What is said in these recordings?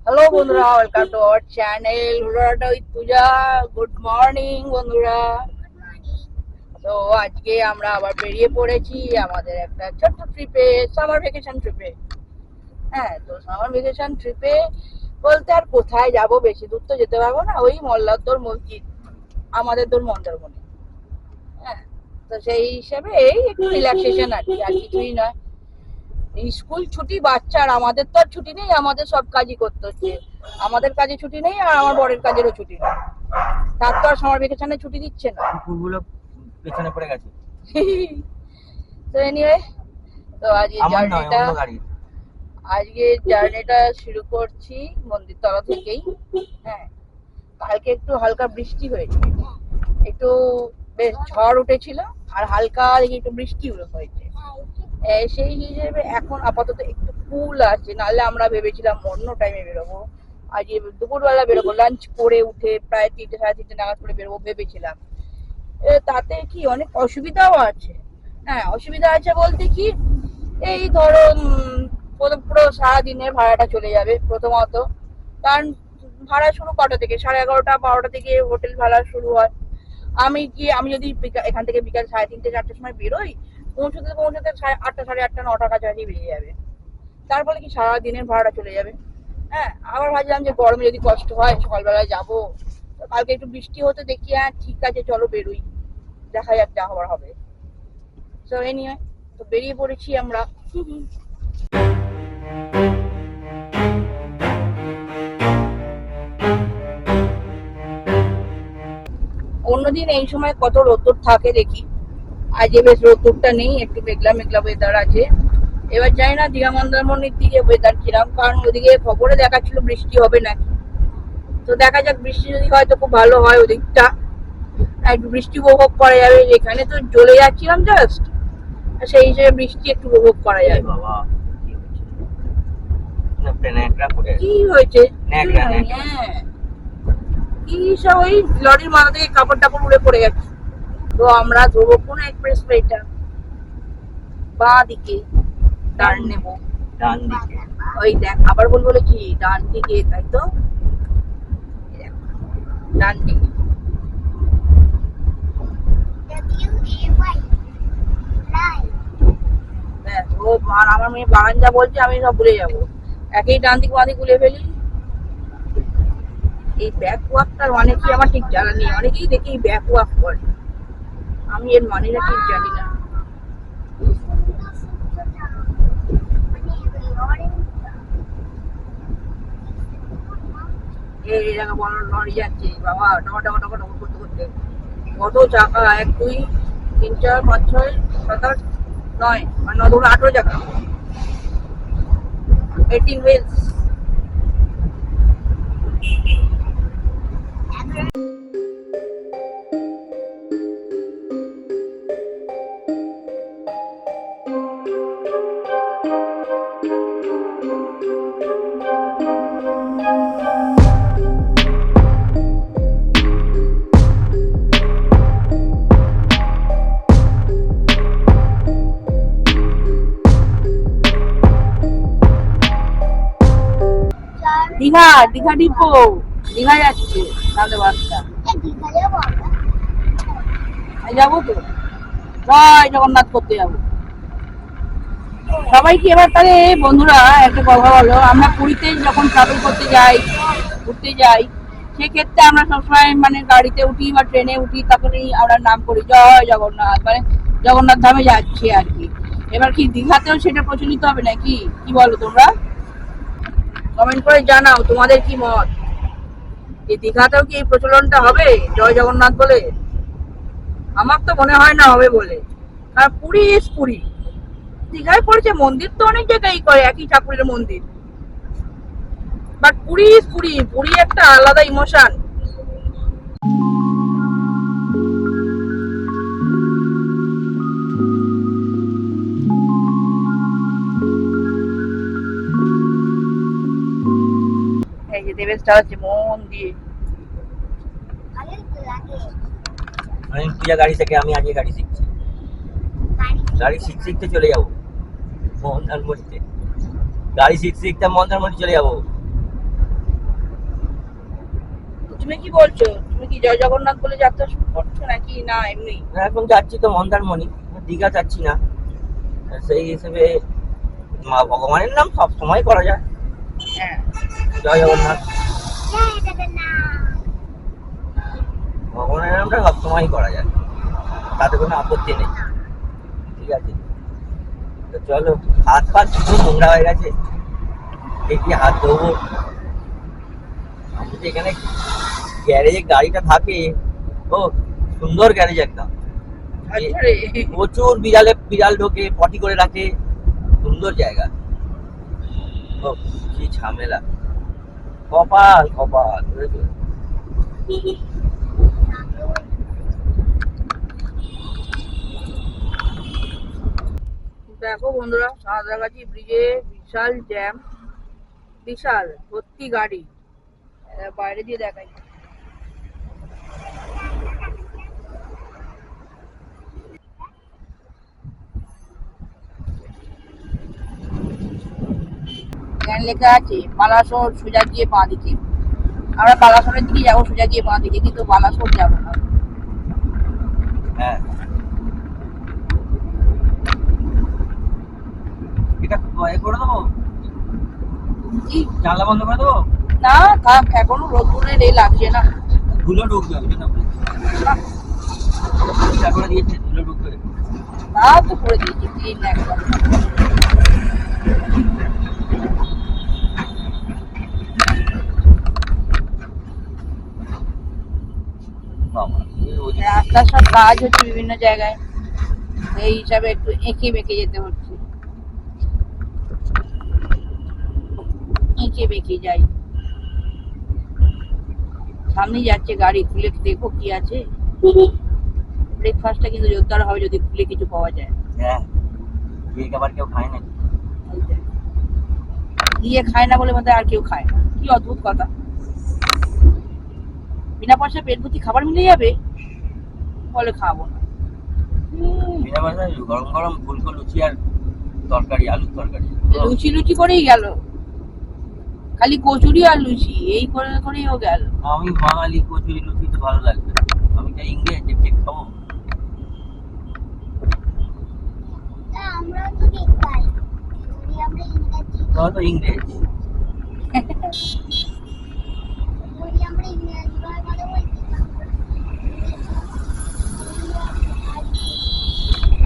Hello বন্ধুরা, welcome to our channel হুড়াটা with Puja. Good morning বন্ধুরা। তো আজকে আমরা আবার বেরিয়ে পড়েছি আমাদের একটা ছোট্ট ট্রিপে, সামার ভ্যাকেশন ট্রিপে। হ্যাঁ, তো সামার ভ্যাকেশন ট্রিপে বলতে আর কোথায় যাব, বেশি দূর তো যেতে পারবো না, ওই মোল্লারদোর মসজিদ, আমাদের দূর মন্দারমণি। হ্যাঁ, তো সেই হিসেবে এই একটু রিল্যাক্সেশন আর কি, আর কিছুই নয়। স্কুল ছুটি বাচ্চার, আমাদের তো আর ছুটি নেই, আমাদের সব কাজই করতে হচ্ছে। আমাদের কাজে ছুটি নেই আর আমার বরের কাজেরও ছুটি নেই, তার তো আর সামার ভ্যাকেশনে ছুটি দিচ্ছে না। কুকুরগুলো পেছনে পড়ে গেছে। তো এনিওয়ে, তো আজকে আমার নয়, জার্নিটা অন্য গাড়ি। শুরু করছি মন্দির তলা থেকেই। হ্যাঁ, কালকে একটু হালকা বৃষ্টি হয়েছে, একটু বেশ ঝড় উঠেছিল, আর হালকা দেখি একটু বৃষ্টি হয়েছে। সেই হিসেবে এখন আপাতত একটু কুল আছে, নাহলে আমরা ভেবেছিলাম অন্য টাইমে বেরোবো। আজ দুপুরবেলা বেরোবো, লাঞ্চ করে উঠে প্রায় 3-3:30 নাগাদ করে বেরোবো ভেবেছিলাম। তাতে কি অনেক অসুবিধাও আছে। হ্যাঁ, অসুবিধা আছে বলতে কি, এই ধরো পুরো সারাদিনের ভাড়াটা চলে যাবে প্রথমত। কারণ ভাড়া শুরু কটা থেকে, 11:30-12টা থেকে হোটেল ভাড়া শুরু হয়। আমি যদি এখান থেকে বিকাল 3:30-4টার সময় বেরোই, পৌঁছতে পৌঁছতে 8:30, 8:30, 9টার কাছাকাছি বেরিয়ে যাবে। তার ফলে কি সারা দিনের ভাড়াটা চলে যাবে। হ্যাঁ, আবার ভাবছিলাম যে গরমে যদি কষ্ট হয় সকালবেলায় যাবো, তো কালকে একটু বৃষ্টি হতে দেখি, হ্যাঁ ঠিক আছে চলো বেরোই, দেখা যাক যা হবার হবে। তো এই নিয়ে তো বেরিয়ে পড়েছি আমরা। অন্যদিন এই সময় কত রোদ্দুর থাকে দেখি, আজ বেশ রোদ্দুরটা নেই, একটু মেঘলা মেঘলা ওয়েদার আছে। এবার জানি না দীঘা মন্দারমণির দিকে ওয়েদার কিরম, কারণ ওদিকে খবরে দেখাচ্ছিল বৃষ্টি হবে নাকি। তো দেখা যাক, বৃষ্টি যদি হয় তো খুব ভালো হয়, ওদিকটা একটু বৃষ্টি উপভোগ করা যাবে। এখানে তো চলে যাচ্ছিলাম জাস্ট, সেই হিসেবে বৃষ্টি একটু উপভোগ করা যাবে। বাবা, কি কি হয়েছে? হয়েছে? হ্যাঁ, কি সব ওই লরির মাথা থেকে কাপড় টাপড় উড়ে পড়ে গেছে। তো আমরা ধরবো কোন এক্সপ্রেস ওয়েটা, বাঁ দিকে টার্ন নেবো। ডান দিকে। ওই দেখ, আবার বলেছি ডান দিকে, তাই তো, এই দেখ, ডান দিকে। ব্যাস, ও আর আমার মেয়ে বাগান যা বলছে আমি সব ভুলে যাবো, একই ডান দিক বাঁ দিক ভুলে ফেলি। এই ব্যাক ওয়াকটার মানে কি আমার ঠিক জানা নেই, অনেকেই দেখি ব্যাক ওয়াক করে, আমি এর মানেটা ঠিক জানি না। এই জায়গা বড় লরি যাচ্ছে বাবা, টকা টকা টকা টকা করতে করতে। কত চাকা, 1, 2, 3, 4, 5, 6, 7, 8, 9, আর 9 দুগুলো 18 চাকা, 18 হুইলস। দীঘা, দীঘা ডিপো, দীঘা যাচ্ছে সামনে বাসটা। যাবো তো, জয় জগন্নাথ করতে যাবো। সবাই কি এবার তাহলে বন্ধুরা একটা কথা বলো, আমরা পুরীতে যখন ট্রাভেল করতে যাই, ঘুরতে যাই, সেক্ষেত্রে আমরা সবসময় মানে গাড়িতে উঠি বা ট্রেনে উঠি, তখনই আমরা নাম করি জয় জগন্নাথ, মানে জগন্নাথ ধামে যাচ্ছি আর কি। এবার কি দীঘাতেও সেটা প্রচলিত হবে নাকি, কি বলো তোমরা? কমেন্ট করে জানাও তোমাদের কি মত, এই দীঘাতেও কি এই প্রচলনটা হবে জয় জগন্নাথ বলে? আমার তো মনে হয় না হবে বলে, আর পুরী ইস পুরী, দীঘায় পড়েছে মন্দির তো অনেক জায়গায় করে একই ঠাকুরের মন্দির, বাট পুরী ইস পুরী, পুরী একটা আলাদা ইমোশন। এই যে দেবেশটা হচ্ছে মন দিয়ে। আমি পূজা গাড়ি থেকে, আমি আজকে গাড়ি শিখছি। গাড়ি শিখতে শিখতে চলে যাবো মন্দারমণিতে, গাড়ি শিখতে শিখতে মন্দারমণি চলে যাবো। তুমি কি বলছো? তুমি কি জয় জগন্নাথ বলে যাত্রা শুরু করছো নাকি না এমনি? এখন যাচ্ছি তো মন্দারমণি, দীঘা যাচ্ছি না। সেই হিসেবে মা ভগবানের নাম সব সময় করা যায়। হ্যাঁ, জয় জগন্নাথ, ভগবানের নামটা সব সময় করা যায়, তাতে কোনো আপত্তি নেই। ঠিক আছে, তো চলো। হাত পা শুধু নোংরা হয়ে গেছে, দেখি হাত ধোবো। আমাদের এখানে গ্যারেজে গাড়িটা থাকে, ও সুন্দর গ্যারেজ একদম। আচ্ছা রে। প্রচুর বিড়াল ঢোকে, পটি করে রাখে, সুন্দর জায়গা। ও কি ঝামেলা, কপাল কপাল, বুঝেছো? দেখো বন্ধুরা, সাঁতরাগাছি ব্রিজে বিশাল জ্যাম, বিশাল ভর্তি গাড়ি। বাইরে দিয়ে দেখাই। এখানে লেখা আছে বালাসোর, সোজা গিয়ে বাঁ দিকে। আমরা বালাসোরের দিকে যাবো, সোজা গিয়ে বাঁ দিকে, কিন্তু বালাসোর যাবো না। হ্যাঁ, এটা এ করে দেবো, কি? জানলা বন্ধ করে দেবো। না থাক, এখনো রোদ্দুরে রে লাগছে না। ধুলো ঢুকবে, ওই জন্য বলছি। এটা করে দিয়েছে, ধুলো ঢুকবে। তা তো করে দিয়েছি, ক্লিন একদম। বাবা, রাস্তার সব কাজ হচ্ছে বিভিন্ন জায়গায়, সেই হিসাবে একটু এঁকে বেঁকে যেতে হচ্ছে। এঁকে বেঁকে যাই, সামনে যাচ্ছে গাড়ি, খুলে দেখো কি আছে। ব্রেকফাস্টটা কিন্তু জোরদার হবে যদি খুলে কিছু পাওয়া যায়। হ্যাঁ, কেক আবার কেউ খায় না। দিয়ে খায় না বলে মধ্যে আর কেউ খায় না, কি অদ্ভুত কথা। বিনা পয়সায় পেট ভর্তি খাবার মিলে যাবে, বলে খাবো না। বিনা পয়সায় গরম গরম ফুলকো লুচি আর তরকারি, আলুর তরকারি। লুচি লুচি করেই গেল, খালি কচুরি আর লুচি এই করে করেই ও গেল। আমি বাঙালি, কচুরি লুচি তো ভালো লাগবে। আমি তো ইংরেজ, যে কেক খাবো। তোরা তো ইংরেজ।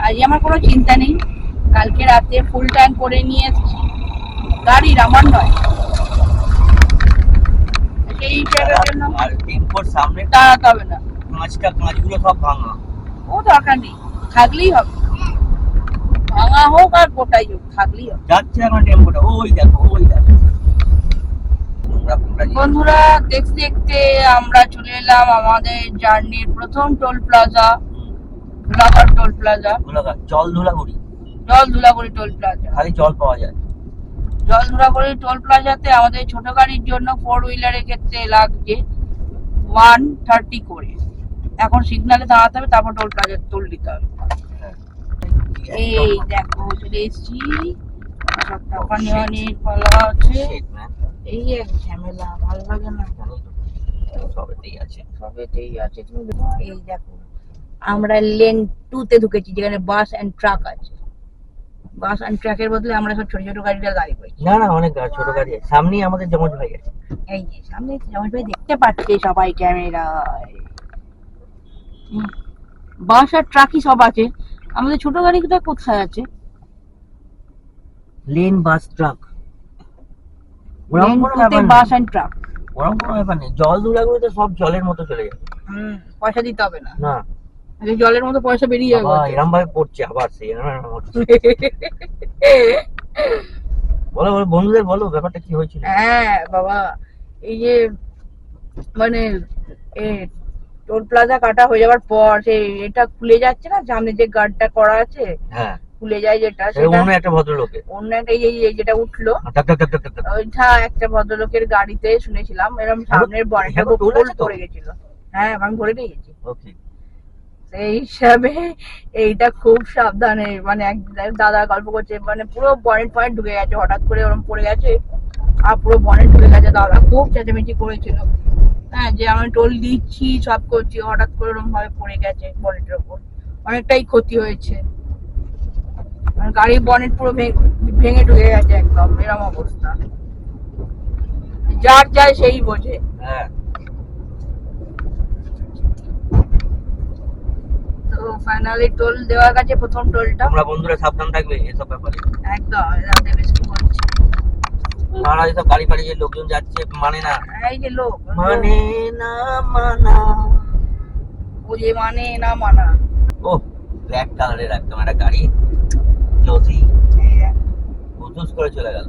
আজ আমার কোনো চিন্তা নেই, কালকে রাতে ফুল ট্যাঙ্ক করে নিয়ে এসেছি গাড়ির, আমার নয়। সেই হিসাবের জন্য আর টেম্পোর সামনে দাঁড়াতে হবে না, কাঁচগুলো সব ভাঙা। ও দরকার নেই, থাকলেই হবে। ভাঙা হোক আর গোটাই হোক, থাকলেই হবে। যাচ্ছে এখন টেম্পোটা, ওই দেখো ওই দেখো। বন্ধুরা, দেখতে দেখতে আমরা চলে এলাম আমাদের জার্নির প্রথম toll plaza, Dhulagarh toll plaza. জল ধুলাগুড়ি, জল ধুলাগড়ি টোল প্লাজা। খালি জল পাওয়া যায়। জল ধুলাগড়ি টোল প্লাজাতে আমাদের ছোট গাড়ির জন্য 4 হুইলারের ক্ষেত্রে লাগছে 130 করে। এখন সিগনালে দাঁড়াতে হবে, তারপর টোল প্লাজার টোল দিতে হবে। এই দেখো চলে এসছি, সব টাকা নেওয়া নিয়ে পালা আছে। এই এক ঝামেলা, ভালো লাগে না। সবেতেই আছে, সবেতেই আছে। তুমি এই দেখো, আমরা লেন 2 তে ঢুকেছি, যেখানে বাস এন্ড ট্রাক আছে। বাস এন্ড ট্রাকের বদলে আমরা সব ছোট ছোট গাড়িটা দাঁড়িয়ে পড়েছি। না না, অনেক ছোট গাড়ি আছে। সামনেই আমাদের জমজ ভাই আছে। এই যে সামনে জমজ ভাই দেখতে পাচ্ছে সবাই ক্যামেরায়। বাস আর ট্রাকই সব আছে, আমাদের ছোট গাড়িটা কোথায় আছে? লেন বাস ট্রাক, লেন 2 তে বাস এন্ড ট্রাক। ওরকম কোনো ব্যাপার নেই। জল ধুলাগুড়িতে সব জলের মতো চলে যাবে। পয়সা দিতে হবে না। না, জলের মতো পয়সা বেরিয়ে যাবে। এরকম ভাবে পড়ছে আবার সেই বলো বলো বন্ধুদের বলো ব্যাপারটা কি হয়েছিল। হ্যাঁ বাবা, এই যে মানে টোল প্লাজা কাটা হয়ে যাওয়ার পর সেই এটা খুলে যাচ্ছে না, সামনে যে গার্ডটা করা আছে, হ্যাঁ খুলে যায় যেটা, সেটা অন্য একটা ভদ্রলোকের, অন্য একটা এই যেটা উঠলো, ওইটা একটা ভদ্রলোকের গাড়িতে শুনেছিলাম এরকম সামনের বনেটটা ফুল পড়ে গেছিল। হ্যাঁ, আমি ভরে নিয়ে গেছি। ওকে, সেই হিসাবে এইটা খুব সাবধানে, মানে এক দাদা গল্প করছে, মানে পুরো বনেট পয়েন্ট ঢুকে গেছে, হঠাৎ করে ওরকম পড়ে গেছে আর পুরো বনেট ঢুকে গেছে। দাদা খুব চেঁচামেচি করেছিল। হ্যাঁ, যে আমি টোল দিচ্ছি সব করছি, হঠাৎ করে ওরকম ভাবে পড়ে গেছে বনেটের ওপর, অনেকটাই ক্ষতি হয়েছে। আর গাড়ির বনেট পুরো ভেঙে ঢুকে গেছে একদম, এরকম অবস্থা। যার যায় সেই বোঝে। হ্যাঁ, তো ফাইনালি টোল দেওয়ার কাছে প্রথম টোলটা। তোমরা বন্ধুরা সাবধান থাকবে এসব ব্যাপারে। একদম এরকম বেশ কি বলছে, মারা এসব গাড়ি ফাড়ি যে লোকজন যাচ্ছে মানে না, এই যে লোক মানে না মানা। ও যে মানে না মানা। ও ব্ল্যাক কালারের একদম একটা গাড়ি জোসি উজুস করে চলে গেল।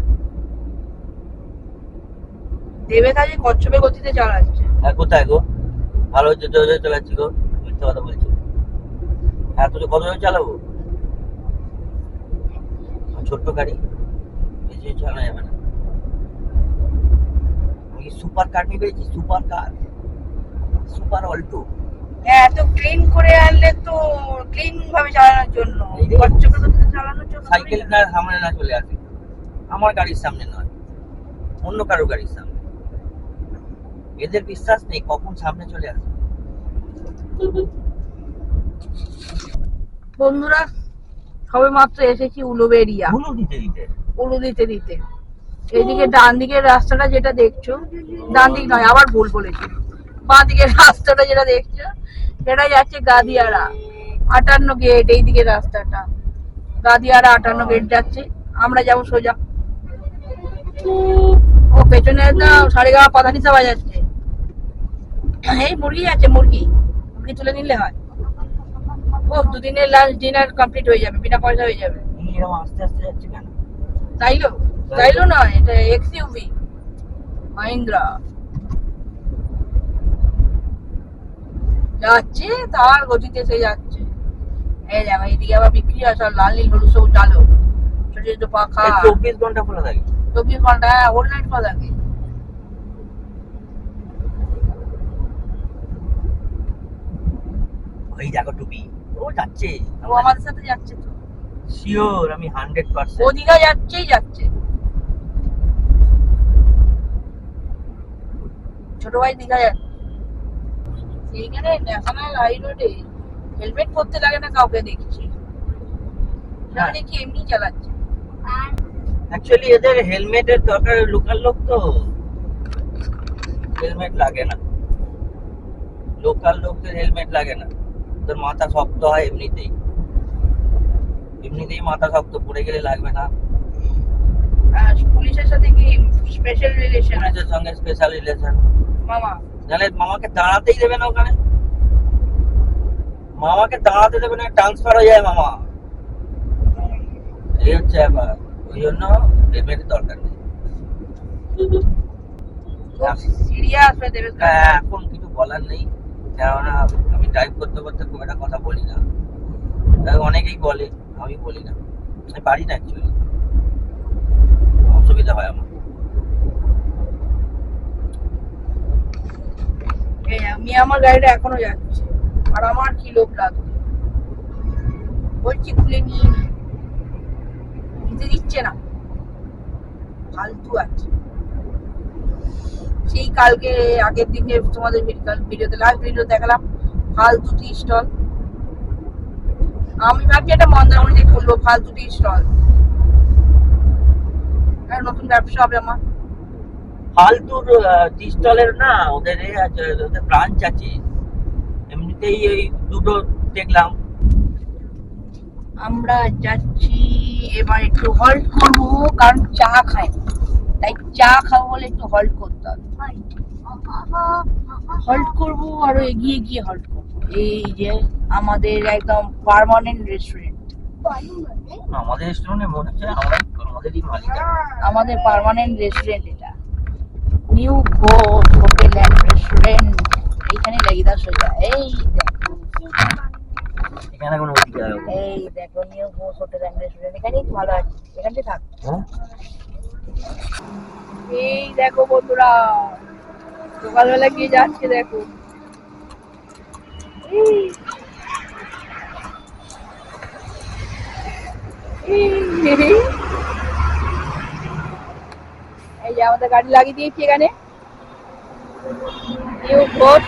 দেবে কাজে কচ্ছপে গতিতে চালাচ্ছে। হ্যাঁ, কোথায় গো? ভালো হচ্ছে, জোরে জোরে চালাচ্ছি গো, মিথ্যে কথা বলছি। হ্যাঁ, তুই কত জোরে চালাবো? ছোট্ট গাড়ি, বেশি চালানো যাবে না। আমি সুপার কার নিয়ে পেয়েছি, সুপার কার, সুপার অল্টো। হ্যাঁ, এত ক্লিন করে আনলে তো ক্লিন ভাবে চালানোর জন্য, এই রে। কচ্ছপে গতিতে চালানোর জন্য সাইকেল না সামনে না চলে আসে, আমার গাড়ির সামনে নয়, অন্য কারো গাড়ির সামনে। এদের বিশ্বাস নেই কখন সামনে চলে আসে। বন্ধুরা, সবে মাত্র এসেছি উলুবেড়িয়া। ভুলো দিতে দিতে উলু দিতে দিতে এইদিকে ডান দিকের রাস্তাটা যেটা দেখছো, ডান দিক নয়, আবার ভুল বলেছি, বাঁ দিকের রাস্তাটা যেটা দেখছো সেটা যাচ্ছে গাদিয়ারা 58 গেট। এইদিকে রাস্তাটা গাদিয়ারা 58 গেট যাচ্ছে, আমরা যাবো সোজা। ও পেছনে না সারেগামা পাধানিসা বাজাচ্ছে। এই মুরগি আছে, মুরগি মুরগি তুলে নিলে হয়। ও দুদিনের লাঞ্চ ডিনার কমপ্লিট হয়ে যাবে, বিনা পয়সা হয়ে যাবে। এরকম আস্তে আস্তে যাচ্ছে কেন? তাইলো নয়, এটা এক্সইউভি মাহিন্দ্রা যাচ্ছে, তার গতিতে সে যাচ্ছে। এই দেখো এইদিকে আবার বিক্রি হয় সব লাল নীল হলুদ সবুজ আলো, ছোট ছোট পাখা। 24 ঘন্টা খোলা থাকে। 24 ঘন্টা হোল নাইট খোলা থাকে। ওই দেখো টুপি, ও যাচ্ছে, ও আমাদের সাথে যাচ্ছে তো, শিওর আমি 100%। ও দীঘা যাচ্ছেই যাচ্ছে। ছোট ভাই দীঘা যাচ্ছে। এইখানে ন্যাশনাল হাই রোডে হেলমেট পরতে লাগে না কাউকে দেখছি, সবাই দেখি এমনি চালাচ্ছে। অ্যাকচুয়ালি এদের হেলমেটের দরকার, লোকাল লোক তো হেলমেট লাগে না, লোকাল লোকদের হেলমেট লাগে না, তোর মাথা শক্ত হয় এমনিতেই, এমনিতেই মাথা শক্ত, পড়ে গেলে লাগবে না। পুলিশের সাথে কি স্পেশাল রিলেশন আছে? পুলিশের সঙ্গে স্পেশাল রিলেশন। মামা জানে মামাকে দাঁড়াতেই দেবে না ওখানে, মামাকে দাঁড়াতে দেবে না, ট্রান্সফার হয়ে যায় মামা। এই হচ্ছে ব্যাপার, ওই জন্য হেলমেটের দরকার নেই। সিরিয়াস হয়ে দেবে। এখন কিছু বলার নেই, কেননা আমি ড্রাইভ করতে করতে খুব একটা কথা বলি না, অনেকেই বলে, আমি বলি না, আমি পারি না অ্যাকচুয়ালি, অসুবিধা হয় আমার। আমি আমার গাড়িটা এখনো যাচ্ছে, আর আমার কি লোভ লাগবে, বলছি খুলে নিয়ে নিতে দিচ্ছে না, ফালতু আছে। সেই কালকে আগের দিনে তোমাদের ভিডিওতে লাস্ট ভিডিও দেখালাম ফালতু টি স্টল। আমি ভাবছি এটা মন্দারমণিতে খুলবো ফালতু টি স্টল, নতুন ব্যবসা হবে আমার। ফালতুর টি স্টলের না, ওদের এ আছে, ওদের ব্রাঞ্চ আছে, এমনিতেই এই দুটো দেখলাম। আমরা যাচ্ছি এবার একটু হল্ট করবো, কারণ চা খাই, তাই চা খাবো বলে একটু হল্ট করতে হবে। হল্ট করবো, আরো এগিয়ে গিয়ে হল্ট করবো। এই যে আমাদের একদম পার্মানেন্ট রেস্টুরেন্ট, আমাদের রেস্টুরেন্টে মনে হচ্ছে আমাদেরই মালিক। আমাদের পার্মানেন্ট রেস্টুরেন্ট এটা, new Ghosh hotel and restaurant. এইখানে লাগিয়ে সোজা, এই দেখো, এখানে কোনো এই দেখো new Ghosh hotel and restaurant, এখানেই তো ভালো আছে, এখানটাই থাক। এই দেখো বন্ধুরা, সকালবেলা গিয়ে যাচ্ছে দেখো, এই যে আমাদের গাড়ি লাগিয়ে দিয়েছি এখানে, new Ghosh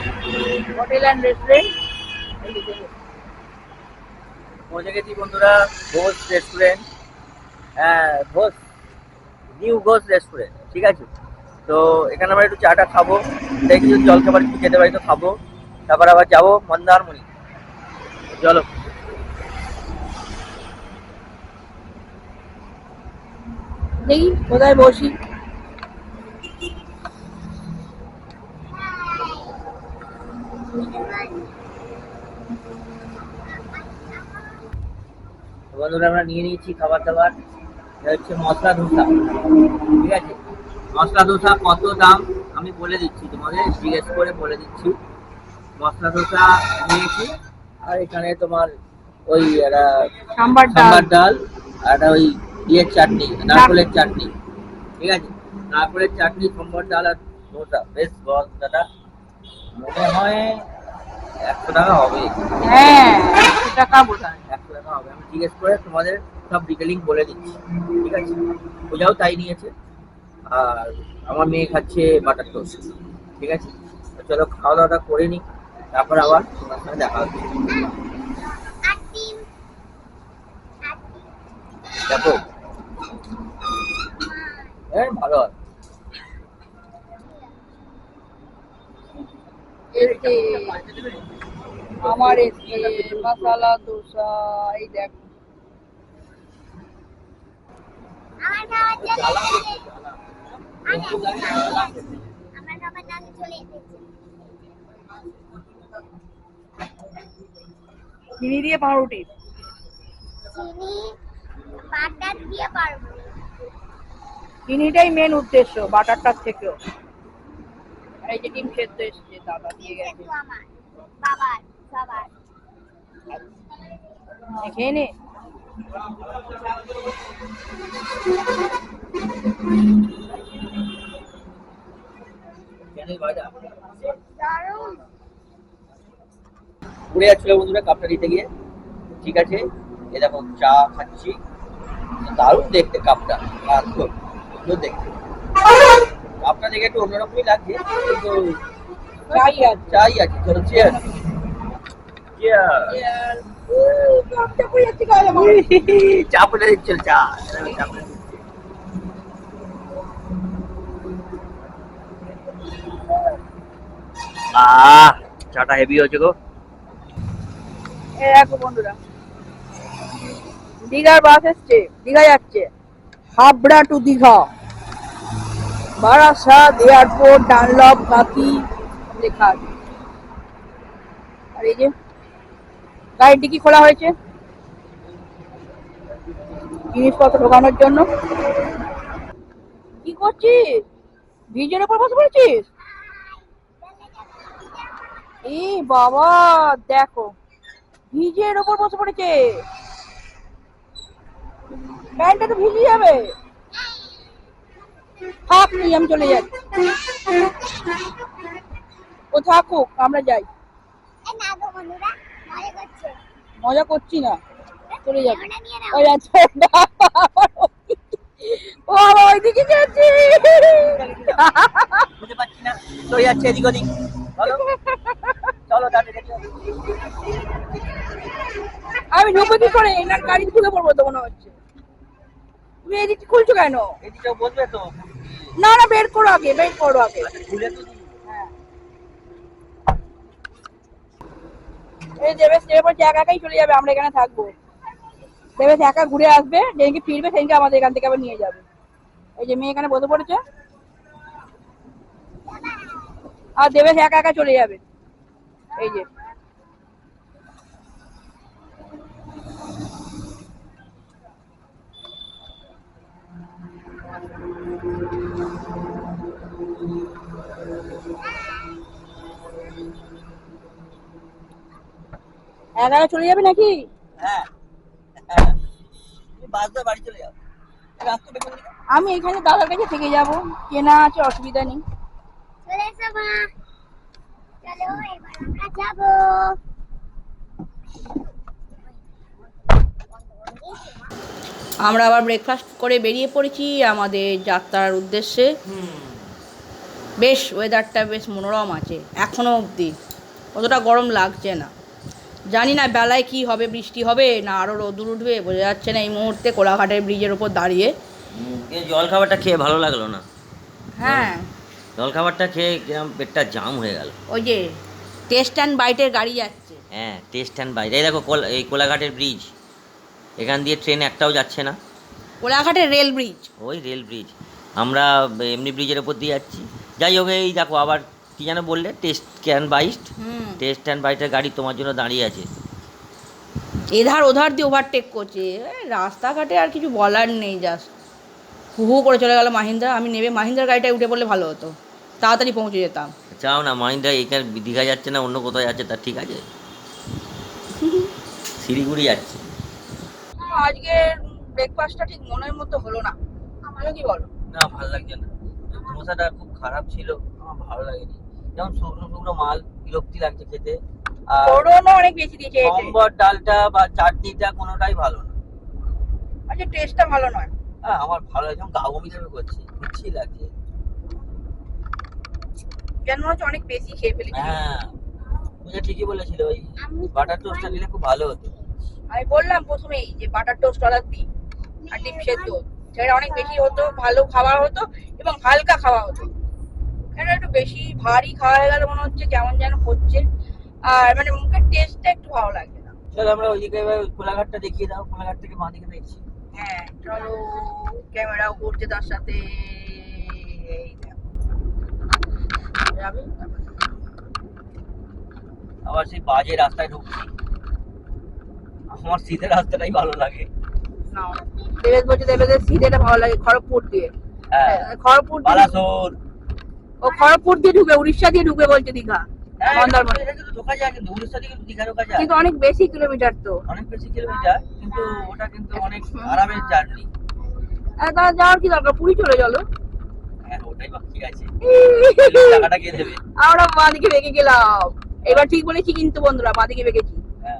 hotel and restaurant. পৌঁছে গেছি বন্ধুরা ঘোষ রেস্টুরেন্ট। হ্যাঁ, ঘোষ, নিউ ঘোষ রেস্টুরেন্ট, ঠিক আছে। তো এখানে আমরা একটু চাটা খাবো, দেখি যদি জলখাবার কিছু খেতে পারি তো খাবো, তারপর আবার যাবো মন্দারমণি। চলো। দেখি কোথায় বসি। তো বন্ধুরা আমরা নিয়ে নিয়েছি খাবার দাবার। এটা হচ্ছে মশলা ধোসা, ঠিক আছে। মশলা ধোসা কত দাম আমি বলে দিচ্ছি, তোমাদের জিজ্ঞেস করে বলে দিচ্ছি। মশলা ধোসা নিয়েছি, আর এখানে তোমার ওই একটা সাম্বার সাম্বার ডাল। ডাল, আর একটা ওই ইয়ের চাটনি, নারকলের চাটনি, ঠিক আছে। নারকলের চাটনি, সাম্বার ডাল আর ধোসা, বেশ বস দাদা, মনে হয় 100 টাকা হবে। হ্যাঁ 100 টাকা বোধ হয়। 100 টাকা হবে, আমি জিজ্ঞেস করে তোমাদের সব ডিটেলিং বলে দিচ্ছি, ঠিক আছে। পূজাও তাই নিয়েছে, আর আমার মেয়ে খাচ্ছে বাটার টোস্ট, ঠিক আছে। তো চলো খাওয়া দাওয়াটা করে নিই, তারপর আবার তোমার সঙ্গে দেখা হচ্ছে। দেখো, হ্যাঁ ভালো হয়। এসে আমার এসে মশলা ধোসা, এই দেখো। আমার খাবার চলে এসেছে। আমার খাবার নাম চলে এসেছে। চিনি দিয়ে পাউরুটি। চিনি বাটার দিয়ে পারবো। চিনিটাই মেন উদ্দেশ্য বাটারটার থেকেও। আর এই যে ডিম সেদ্ধ এসছে, দাদা দিয়ে গেছে। কিন্তু আমার বাবার সবার খেয়ে নে। দারুণ। ঘুরে যাচ্ছিল বন্ধুরা কাপটা দিতে গিয়ে, ঠিক আছে। এ দেখো চা খাচ্ছি, দারুণ দেখতে কাপটা, আর খুব সুন্দর দেখতে। কাপটা দেখে একটু অন্যরকমই লাগছে, কিন্তু চাই আছে। চাই আছে। চলো চেয়ার। ও কাপটা পড়ে যাচ্ছে গায়ে আমার। চা পড়ে দিচ্ছিল, চা চা পড়ে দিচ্ছে। চাটা হেভি হয়েছে গো। এই দেখো বন্ধুরা, দীঘার বাস এসছে, দীঘা যাচ্ছে, হাবড়া টু দীঘা, বারাসাত এয়ারপোর্ট, ডানলপ কাকি লেখা আছে। আর এই যে গাড়ির ডিকি খোলা হয়েছে জিনিসপত্র ঢোকানোর জন্য। কি করছিস? ব্রিজের উপর বসে পড়েছিস? এ বাবা দেখো, ব্রিজের উপর বসে পড়েছে, প্যান্টটা তো ভিজে যাবে। থাক তুই, আমি চলে যাচ্ছি। ও থাকুক, আমরা যাই। এই না গো বন্ধুরা, মজা করছে। মজা করছি না, চলে যাবি। ক্যামেরাটা নিয়ে নাও। ওই আচ্ছা, ও বাবা ওইদিকে যাচ্ছি। বুঝতে পারছি না, চলে যাচ্ছে এদিক ওদিক। চলো চলো তাড়াতাড়ি চলো। আমি ঢুকবো কি করে? এনার গাড়ি ঢুকে পড়বো তো মনে হচ্ছে। তুমি এদিকে খুলছো কেন? এদিকেও বসবে তো? না না, বের করো আগে, বের করো আগে। খুলে তো দিই। হ্যাঁ, এই দেবেশ নেমে পড়ছে, একা একাই চলে যাবে, আমরা এখানে থাকবো। দেবেশ একা ঘুরে আসবে, যেদিনকে ফিরবে সেদিনকে আমাদের এখান থেকে আবার নিয়ে যাবে। এই যে মেয়ে এখানে বসে পড়েছে, আর দেবেশ একা একা চলে যাবে। এই যে একা একা চলে যাবে নাকি? হ্যাঁ হ্যাঁ, তুমি বাস ধরে বাড়ি চলে যাও। রাস্তা বের করে দিও। আমি এখানে দাদার কাছে থেকে যাব, কেনা আছে, অসুবিধা নেই। চলে এসো মা। চলো এবার আমরা যাবো। আমরা আবার ব্রেকফাস্ট করে বেরিয়ে পড়েছি আমাদের যাত্রার উদ্দেশ্যে। বেশ ওয়েদারটা বেশ মনোরম আছে এখনো অবধি, অতটা গরম লাগছে না। জানি না বেলায় কি হবে, বৃষ্টি হবে না আরও রোদুর উঠবে, বোঝা যাচ্ছে না এই মুহূর্তে কোলাঘাটের ব্রিজের ওপর দাঁড়িয়ে। এই জল খাবারটা খেয়ে ভালো লাগলো না। হ্যাঁ, জল খাবারটা খেয়ে কিরম পেটটা জাম হয়ে গেল। ওই যে টেস্ট অ্যান্ড বাইটের গাড়ি যাচ্ছে। হ্যাঁ, টেস্ট অ্যান্ড বাইরে এই দেখো এই কোলাঘাটের ব্রিজ, এখান দিয়ে ট্রেন একটাও যাচ্ছে না। কোলাঘাটের রেল ব্রিজ। ওই রেল ব্রিজ, আমরা এমনি ব্রিজের ওপর দিয়ে যাচ্ছি। যাই হোক, এই দেখো আবার কী যেন বললে, test and bite. Test and বাইটের গাড়ি তোমার জন্য দাঁড়িয়ে আছে। এধার ওধার দিয়ে ওভারটেক করছে, রাস্তাঘাটে আর কিছু বলার নেই, জাস্ট হু হু করে চলে গেল মাহিন্দ্রা। আমি নেবে মাহিন্দ্রার গাড়িটায় উঠে পড়লে ভালো হতো, তাড়াতাড়ি পৌঁছে যেতাম। চাও না মাইন্ডটা এখানে দীঘা যাচ্ছে না অন্য কোথাও যাচ্ছে, তার ঠিক আছে, শিলিগুড়ি যাচ্ছে। আজকে ব্রেকফাস্টটা ঠিক মনের মতো হলো না, আমারও কি বলো? না, ভালো লাগছে না, ধোসাটা খুব খারাপ ছিল, আমার ভালো লাগেনি। যেমন শুকনো শুকনো মাল, বিরক্তি লাগছে খেতে। আর ফোড়নও অনেক বেশি দিয়েছে এতে। সম্বর ডালটা বা চাটনিটা কোনোটাই ভালো না। আচ্ছা, টেস্টটা ভালো নয়। হ্যাঁ, আমার ভালো লাগছে, গা বমি টাইপের করছে, ইচ্ছেই লাগছে। যেন মনে হচ্ছে অনেক বেশি খেয়ে ফেলেছি। হ্যাঁ, তুমি ঠিকই বলেছিল, ওই বাটার টোস্টটা নিলে খুব ভালো হতো। আমি বললাম প্রথমেই যে বাটার টোস্ট অর্ডার দিই আর ডিম সেদ্ধ, সেটা অনেক বেশি হতো, ভালো খাবার হতো এবং হালকা খাওয়া হতো। এটা একটু বেশি ভারী খাওয়া হয়ে গেল, মনে হচ্ছে কেমন যেন হচ্ছে, আর মানে মুখের টেস্টটা একটু ভালো লাগছে না। চলো আমরা ওইদিকে এবার কোলাঘাটটা দেখিয়ে দাও, কোলাঘাট থেকে মা দিকে দেখছি। হ্যাঁ চলো, ক্যামেরা ঘুরছে তার সাথে। এই দেখো। যাবে? আবার সেই বাজে রাস্তায় ঢুকছি, আমার সিধে রাস্তাটাই ভালো লাগে। না, দেবেশ বলছে দেবেদের সিধেটা ভালো লাগে খড়গপুর দিয়ে। হ্যাঁ, খড়গপুর দিয়ে বালাসোর। ও খড়গপুর দিয়ে ঢুকে, উড়িষ্যা দিয়ে ঢুকে বলছে দীঘা। হ্যাঁ, মন্দারমণি। এটা কিন্তু ঢোকা যায়, কিন্তু উড়িষ্যা থেকে দীঘা ঢোকা যায়, কিন্তু অনেক বেশি কিলোমিটার তো। অনেক বেশি কিলোমিটার, কিন্তু ওটা কিন্তু অনেক আরামের জার্নি। তারা যাওয়ার কি দরকার, পুরী চলে চলো। হ্যাঁ, ওটাই বাকি আছে, টাকাটা কে দেবে? আমরা বাঁদিকে বেঁকে গেলাম, এবার ঠিক বলেছি কিন্তু বন্ধুরা, বাঁদিকে বেঁকেছি। হ্যাঁ,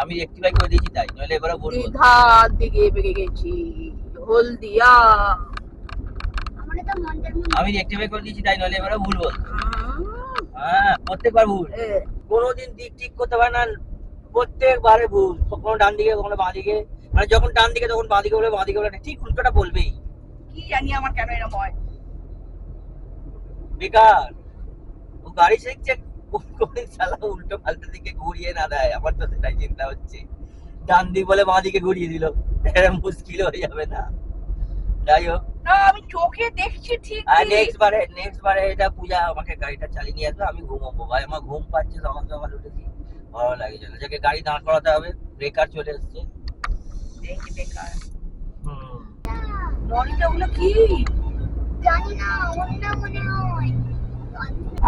আমি রেক্টিফাই করে দিয়েছি, তাই নইলে এবারে বলবো। দীঘার দিকে বেঁকে গেছি, হলদিয়া। আমরা তো মন্দারমণি। আমি রেক্টিফাই করে দিয়েছি, তাই নইলে এবারে ভুল বলতো। হ্যাঁ, প্রত্যেকবার ভুল, কোনোদিন দিক ঠিক করতে পারে না, প্রত্যেকবারে ভুল, কখনো ডান দিকে কখনো বাঁ দিকে, মানে যখন ডান দিকে তখন বাঁ দিকে বলে, বাঁ দিকে বলে ঠিক উল্টোটা বলবেই। কি জানি আমার কেন এরকম হয়। বেকার, ও গাড়ি শিখছে, কোনদিন শালা উল্টো পাল্টা দিকে ঘুরিয়ে না দেয়, আমার তো সেটাই চিন্তা হচ্ছে। ডান দিক বলে বাঁ দিকে ঘুরিয়ে দিল, এটা মুশকিল হয়ে যাবে না? যাই হোক, না আমি চোখে দেখছি ঠিক। আর নেক্সট বারে এটা পূজা আমাকে গাড়িটা চালিয়ে নিয়ে আসবে, আমি ঘুমাবো ভাই, আমার ঘুম পাচ্ছে, সকাল সকাল উঠেছি, ভালো লাগে চলে যাকে গাড়ি দাঁড় করাতে হবে, ব্রেকার চলে এসছে। দেখি বেকার। মনিটা ওগুলো কি? জানি না, অন্য মনে হয়।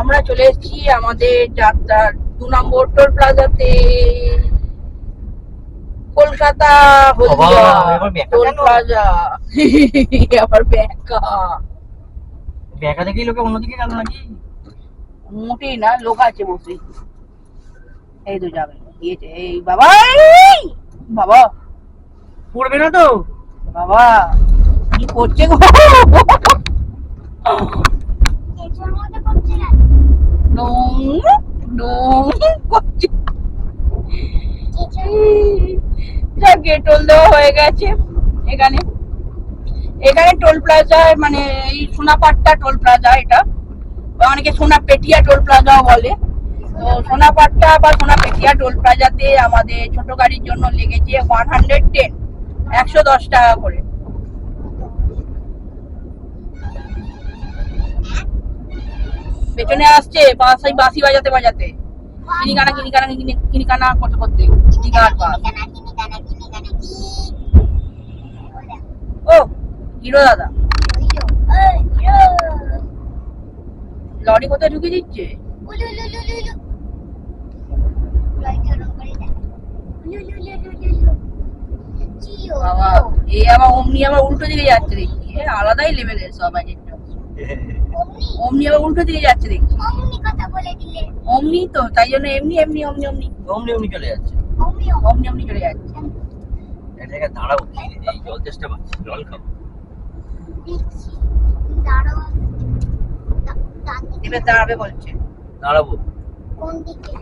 আমরা চলে এসেছি আমাদের যাত্রার 2 নম্বর টোল প্লাজাতে, কলকাতা হলদিয়া বাবা, এবার ব্যাকা টোল কেন? প্লাজা। আবার ব্যাকা, ব্যাকা দেখেই লোকে অন্যদিকে গেল নাকি? মোটেই না, লোক আছে বসে। এই তো যাবে, গিয়েছে। এই বাবা, এই বাবা, পড়বে না তো? বাবা কি করছে গো? কেঁচোর মধ্যে করছে না। ডং ডং করছে। যাকে টোল দেওয়া হয়ে গেছে। এখানে টোল প্লাজা, মানে এই সোনাপাট্টা টোল প্লাজা, এটা অনেকে সোনাপেটিয়া টোল প্লাজাও বলে। তো সোনাপাট্টা বা সোনাপেটিয়া টোল প্লাজাতে আমাদের ছোট গাড়ির জন্য লেগেছে 110, 110 টাকা করে। পেছনে আসছে বাঁশি বাজাতে বাজাতে, কিনিকানা করতে করতে দীঘার বাস। ও হিরো দাদা, লরি কোথায় ঢুকে দিচ্ছে? বাবা, এ আবার অমনি আবার উল্টো দিকে যাচ্ছে দেখি, আলাদাই লেভেলের সবাই। অমনি আবার উল্টো দিকে যাচ্ছে দেখি। অমনি তো, তাই জন্য এমনি এমনি অমনি অমনি অমনি চলে যাচ্ছে, অমনি অমনি চলে যাচ্ছে। এক জায়গায় দাঁড়াবো, এই জল চেষ্টা পাচ্ছি, জল খাবো। দাঁড়াও, দাঁত এবার দাঁড়াবে বলছে। দাঁড়াবো, কোন দিকে?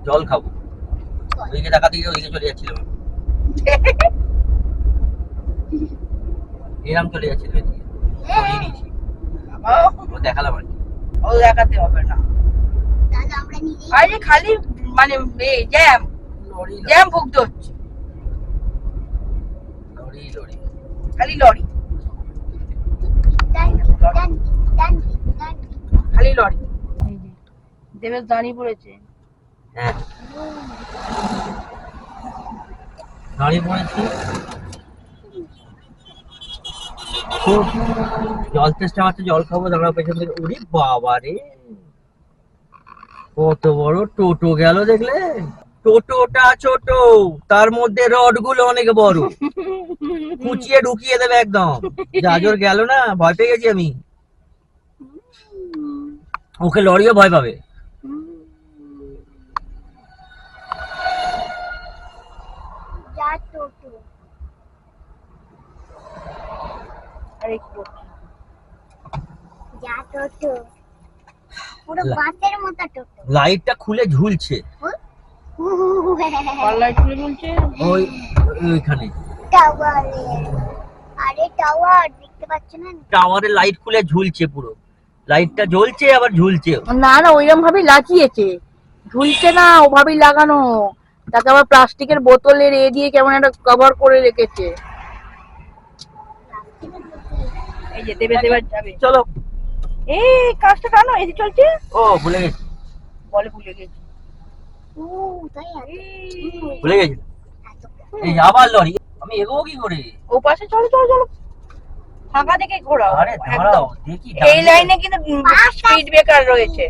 জল খাবো। ওইদিকে টাকা দিয়ে ওইদিকে চলে যাচ্ছিলাম, এরম চলে যাচ্ছিল এদিকে। সরিয়ে দিয়েছি। ও দেখালাম আর কি। ও দেখাতে হবে না। তাহলে আমরা নিজেই আরে খালি মানে জ্যাম লরি জ্যাম ভুগতে হচ্ছে, লরি লরি। খালি লরি ডান দিক, ডান দিক, ডান দিক, ডান দিক। খালি লরি। দেবেশ দাঁড়িয়ে পড়েছে। হ্যাঁ দাঁড়িয়ে পড়েছি। খুব জল তেষ্টা পাচ্ছে, জল খাবো, দাঁড়াও পেছন থেকে। উরি বাবা রে, কত বড় টোটো গেল দেখলে? টোটোটা ছোট, তার মধ্যে রড গুলো অনেক বড়, কুচিয়ে ঢুকিয়ে দেবে একদম। জাজর গেল না, ভয় পেয়ে গেছি আমি। ওকে লরিও ভয় পাবে। যা টোটো। আরে কি করছে? যা টোটো। পুরো লা- বাসের মতো টোটো। লাইটটা খুলে ঝুলছে পাল্লায় খুলে বলছে ওই ওইখানে। টাওয়ারে। আরে টাওয়ার দেখতে পাচ্ছ না? টাওয়ারের লাইট খুলে ঝুলছে, পুরো লাইটটা জ্বলছে আবার ঝুলছে। না না ওইরকম ভাবেই লাগিয়েছে, ঝুলছে না, ওভাবেই লাগানো। তাকে আবার প্লাস্টিকের বোতলের দিয়ে কেমন একটা কভার করে রেখেছে। এই যে দেবে যাবে। চলো। এই কাজটা টানো, এই যে চলছে। ও ভুলে গেছি, বলে ভুলে গেছি। ও তাই আছে। ভুলে গেছি। এই আবার লরি, আমি এগোবো কি করে? ও পাশে চলো চলো চলো, ফাঁকা দেখে ঘোরাও। আরে দাঁড়াও দেখি। এই লাইনে কিন্তু স্পিড ব্রেকার রয়েছে,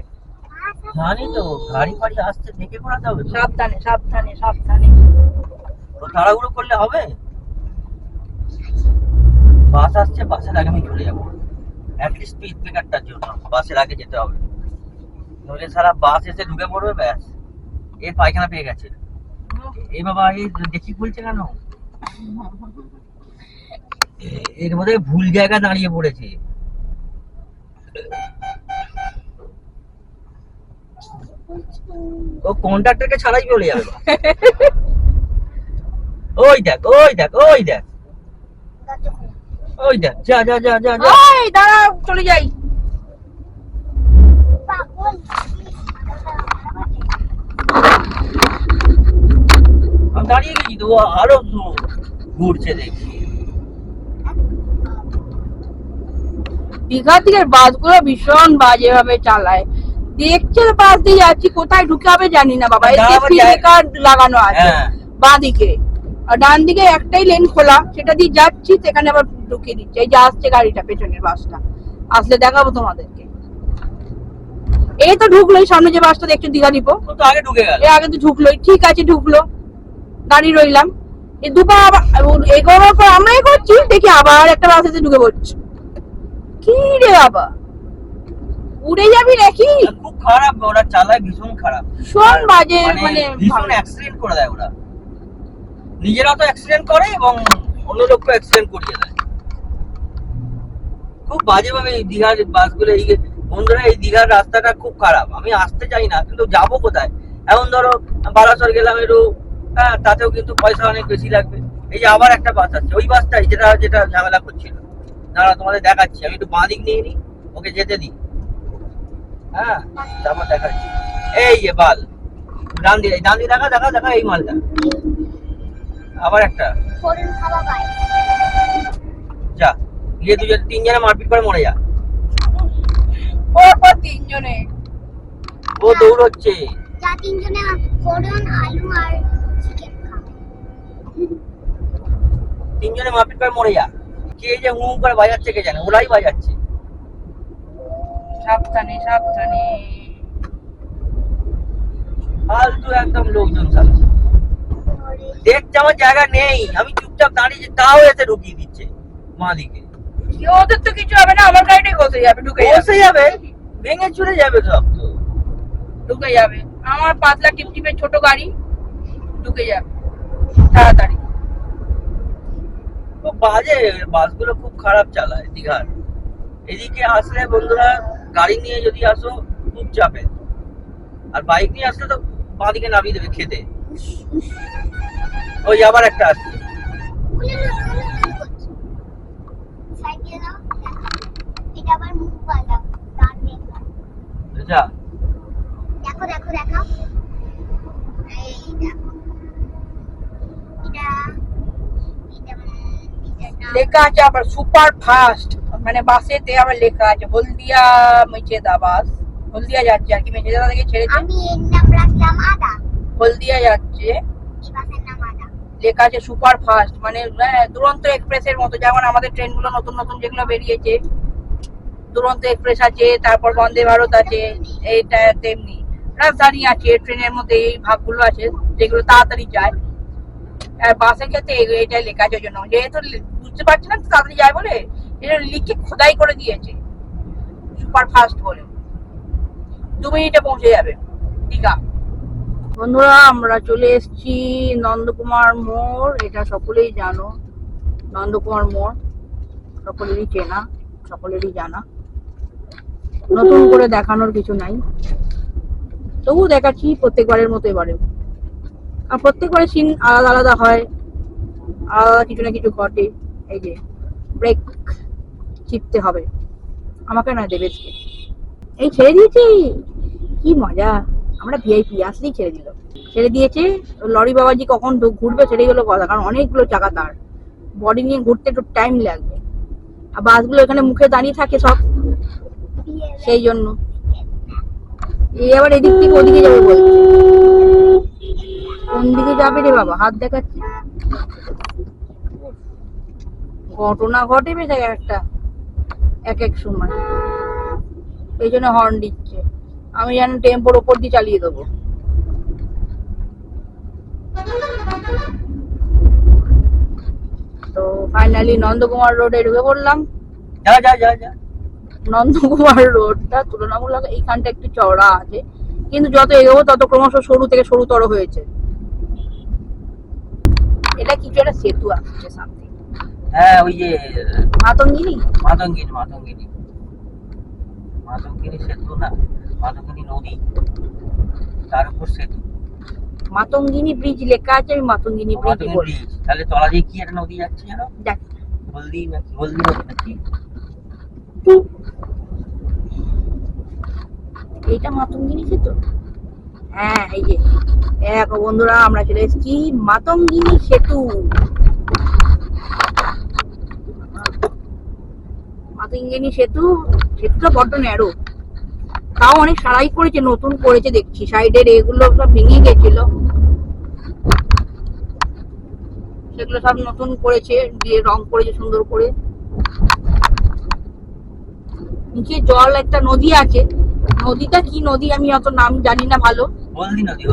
জানি তো, গাড়ি ফাড়ি আসছে দেখে ঘোরাতে হবে তো। সাবধানে সাবধানে সাবধানে। তো তাড়াহুড়ো করলে হবে? বাস আসছে, বাসের আগে আমি চলে যাবো। অ্যাটলিস্ট স্পিড ব্রেকারটার জন্য বাসের আগে যেতে হবে, নইলে সারা বাস এসে ঢুকে পড়বে, ব্যাস এর পায়খানা পেয়ে গেছে। এই বাবা, এই দেখি খুলছে কেন? এর মধ্যে ভুল জায়গা দাঁড়িয়ে পড়েছে। ও কন্ট্রাক্টরকে ছাড়াই চলে যাবে। ওই দেখ ওই দেখ ওই দেখ ওই দেখ, যা যা যা যা যা। ওই দাঁড়া, চলে যাই। পাগল। আমি দাঁড়িয়ে গেছি তো, ও আরো ঘুরছে দেখছি। দীঘার দিকের বাসগুলো ভীষণ বাজে ভাবে চালায়। দেখছে বাস দিয়ে যাচ্ছি, কোথায় ঢুকে হবে জানি না বাবা। এই দাঁড়াবার স্পিড জায়গা- ব্রেকার লাগানো আছে হ্যাঁ। বাঁ দিকে, আর ডান দিকে একটাই লেন খোলা, সেটা দিয়ে যাচ্ছি, সেখানে আবার ঢুকিয়ে দিচ্ছে। এই যে আসছে গাড়িটা, পেছনের বাসটা আসলে দেখাবো তোমাদেরকে। এই তো ঢুকলো, এই সামনে যে বাসটা দেখছো দীঘা ডিপো, ও তো আগে ঢুকে গেল। এর আগে তো ঢুকলোই, ঠিক আছে ঢুকলো, গাড়ি রইলাম। এই দুপা আবার এগোনোর পর আমরা এগোচ্ছি, দেখি আবার একটা বাস এসে ঢুকে পড়ছে। কি রে বাবা, উড়ে যাবি নাকি? খুব খারাপ ওরা চালায়, ভীষণ খারাপ। ভীষণ বাজে, মানে ভীষণ অ্যাক্সিডেন্ট করে দেয় ওরা। নিজেরা তো অ্যাক্সিডেন্ট করে এবং অন্য লোককে অ্যাক্সিডেন্ট করিয়ে দেয়। খুব বাজে ভাবে এই দীঘার বাসগুলো। এই বন্ধুরা, এই দীঘার রাস্তাটা খুব খারাপ। আমি আসতে চাই না, কিন্তু যাবো কোথায়? এখন ধরো বারাসর গেলাম একটু, হ্যাঁ, তাতেও কিন্তু পয়সা অনেক বেশি লাগবে। এই যে আবার একটা বাস আসছে, ওই বাসটাই যেটা যেটা ঝামেলা করছিল। দাঁড়া তোমাদের দেখাচ্ছি, আমি একটু বাঁ দিক নিয়ে নিই, ওকে যেতে দিই। হ্যাঁ, তারপর দেখাচ্ছি। এই যে বাল, ডান দিয়ে দেখা দেখা দেখা, এই মালটা আবার একটা। ফোরন খাওয়া পায়। যা গিয়ে দুজন তিনজনে মারপিট করে মরে যা। পরপর তিনজনে। ও দৌড়চ্ছে। যা তিনজনে ফোরন, আলু আর চিকেন খাবে। তিনজনে মারপিট করে মরে যা। কে যে হু করে বাজাচ্ছে কে জানে, ওরাই বাজাচ্ছে। সাবধানে সাবধানে। ফালতু একদম লোকজন সাথে দেখছে আমার জায়গা নেই, আমি চুপচাপ দাঁড়িয়ে, তাও এসে ঢুকিয়ে দিচ্ছে মা দিকে। ওদের তো কিছু হবে না, আমার গাড়িটাই ঘষে যাবে, ঢুকে বসে যাবে, ভেঙে চলে যাবে সব তো। ঢুকে যাবে। আমার পাতলা টিপটিপের ছোট গাড়ি ঢুকে যাবে তাড়াতাড়ি। খুব বাজে, বাসগুলো খুব খারাপ চালায় দীঘার। এদিকে আসলে বন্ধুরা গাড়ি নিয়ে যদি আসো খুব চাপে, আর বাইক নিয়ে আসলে তো বাঁদিকে নামিয়ে দেবে খেতে। ওই আবার একটা আসছে। সাইকেল দাও, এটা আবার মুখ বাঁধা, দাঁত দেখলাম। আচ্ছা দেখো দেখো দেখো, এই দেখো, এটা লেখা আছে আবার সুপার ফাস্ট, মানে বাসেতে আবার লেখা আছে হলদিয়া মেচেদা বাস, হলদিয়া যাচ্ছে আর কি, মেচেদা থেকে ছেড়েছে আমি এর নাম রাখলাম আদা, হলদিয়া যাচ্ছে। এই বাসের নাম আদা। লেখা আছে সুপার ফাস্ট, মানে দুরন্ত এক্সপ্রেসের মতো, যেমন আমাদের ট্রেনগুলো নতুন নতুন যেগুলো বেরিয়েছে, দুরন্ত এক্সপ্রেস আছে, তারপর বন্দে ভারত আছে, এইটা তেমনি রাজধানী আছে, ট্রেনের মধ্যে এই ভাগগুলো আছে যেগুলো তাড়াতাড়ি যায়। আর বাসের ক্ষেত্রে এটাই লেখা আছে, ওই জন্য যেহেতু বুঝতে পারছি না তাড়াতাড়ি যায় বলে এটা লিখে খোদাই করে দিয়েছে সুপার ফাস্ট বলে, 2 মিনিটে পৌঁছে যাবে দীঘা। বন্ধুরা আমরা চলে এসেছি নন্দকুমার মোড়, এটা সকলেই জানো, নন্দকুমার মোড় সকলেরই চেনা, সকলেরই জানা, নতুন করে দেখানোর কিছু নাই, তবু দেখাচ্ছি প্রত্যেকবারের মতো এবারেও। আর প্রত্যেকবারের সিন আলাদা আলাদা হয়, আলাদা কিছু না কিছু ঘটে। এই যে ব্রেক চিপতে হবে আমাকে, না দেবেশকে। এই ছেড়ে দিয়েছি, কি মজা, আমরা ভিআইপি আসলেই ছেড়ে দিল, ছেড়ে দিয়েছে। লরি বাবাজি কখন ঘুরবে সেটাই হলো কথা, কারণ অনেকগুলো চাকা তার, বডি নিয়ে ঘুরতে একটু টাইম লাগবে, আর বাসগুলো এখানে মুখে দাঁড়িয়ে থাকে সব, সেই জন্য। এই আবার এদিক থেকে ওদিকে যাবে বলছে, কোন দিকে যাবে রে বাবা, হাত দেখাচ্ছে। ঘটনা ঘটে বেশ একটা এক এক সময়, এই জন্য হর্ন দিচ্ছে। আমি যেন টেম্পোর ওপর দিয়ে চালিয়ে দেবো। তো ফাইনালি নন্দকুমার রোডে ঢুকে পড়লাম। যা যা যা যা। নন্দকুমার রোডটা তুলনামূলক এইখানটা একটু চওড়া আছে, কিন্তু যত এগোবো তত ক্রমশ সরু থেকে সরুতর হয়েছে। এটা কিছু একটা সেতু আসছে সামনে, হ্যাঁ ওই যে মাতঙ্গিনী মাতঙ্গিনী মাতঙ্গিনী মাতঙ্গিনী সেতু না, মাতঙ্গিনী নদী, তার উপর সেতু। মাতঙ্গিনী ব্রিজ লেখা আছে, আমি মাতঙ্গিনী ব্রিজ মাতঙ্গিনী বলি। ব্রিজ, তাহলে তলা দিয়ে কি একটা নদী যাচ্ছে যেন, দেখ হলদি নাকি, হলদি নদী নাকি। এইটা মাতঙ্গিনী সেতু, হ্যাঁ এই যে দেখো বন্ধুরা আমরা চলে এসেছি মাতঙ্গিনী সেতু। মাতঙ্গিনী সেতু, সেতুটা বড্ড ন্যারো, তাও অনেক সারাই করেছে, নতুন করেছে দেখছি, সাইডের এগুলো সব ভেঙে গেছিল, সেগুলো সব নতুন করেছে, দিয়ে রং করেছে সুন্দর করে। নিচে জল, একটা নদী আছে, নদীটা কি নদী আমি অত নাম জানি না ভালো। হলদি নদী,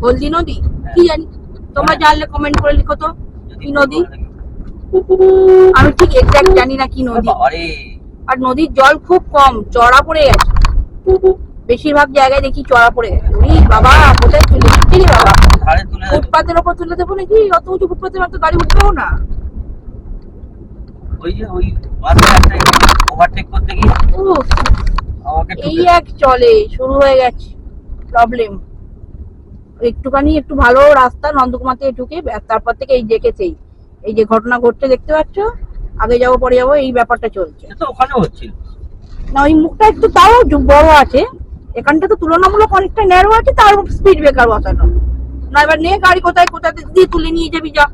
হলদি নদী কি জানি, তোমরা জানলে কমেন্ট করে লিখো তো কি নদী, আমি ঠিক এক্সাক্ট জানি না কি নদী। আর নদীর জল খুব কম, চড়া পড়ে গেছে, বেশিরভাগ জায়গায় দেখি চড়া পড়ে গেছে। বাবা কোথায় তুলে দিচ্ছি রে বাবা, ফুটপাতের ওপর তুলে দেবো নাকি, অত উঁচু ফুটপাতের মতো গাড়ি উঠবেও না। ওই যে ওই বাসে একটা ওভারটেক করতে গিয়ে এই এক চলে শুরু হয়ে গেছে প্রবলেম। একটুখানি একটু ভালো রাস্তা নন্দকুমার থেকে ঢুকে, তারপর থেকে এই দেখেছেই, এই যে ঘটনা ঘটছে দেখতে পাচ্ছ, আগে যাবো পরে যাবো, এই ব্যাপারটা চলছে। তো ওখানে হচ্ছিল না, ওই মুখটা একটু তাও বড় আছে, এখানটা তো তুলনামূলক অনেকটা ন্যারো আছে, তার স্পিড ব্রেকার বসানো না। এবার নে গাড়ি কোথায় কোথায় দিয়ে তুলে নিয়ে যাবি, যা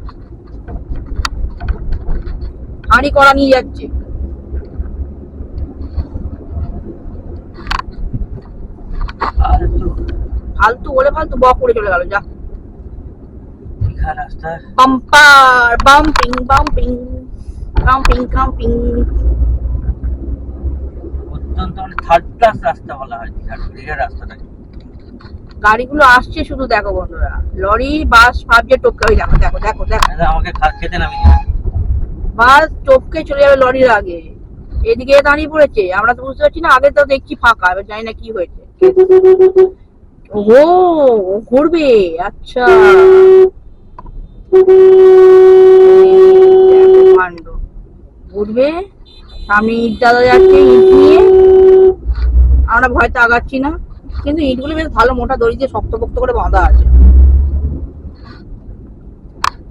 হাঁড়ি করা নিয়ে যাচ্ছে। ফালতু বলে ফালতু বক করে চলে গেল, যা। রাস্তা বাম্পার বাম্পিং বাম্পিং বাম্পিং কাম্পিং, অত্যন্ত মানে থার্ড ক্লাস রাস্তা বলা হয় দীঘার রাস্তাটাকে। গাড়িগুলো আসছে শুধু দেখো বন্ধুরা, লরি বাস ভাবছে টপকে, ওই দেখো দেখো দেখো দেখো, আমাকে খেতে নামিয়ে বাস টপকে চলে যাবে লরির আগে, এদিকে দাঁড়িয়ে পড়েছে, আমরা তো বুঝতে পারছি না, আগে তো দেখছি ফাঁকা, এবার জানি না কি হয়েছে। ও ঘুরবে, আচ্ছা কাণ্ড, ঘুরবে সামনে ইট দাদা যাচ্ছে, ইট নিয়ে আমরা ভয়তে আগাচ্ছি না, কিন্তু ইটগুলো বেশ ভালো মোটা দড়ি দিয়ে শক্ত পোক্ত করে বাঁধা আছে।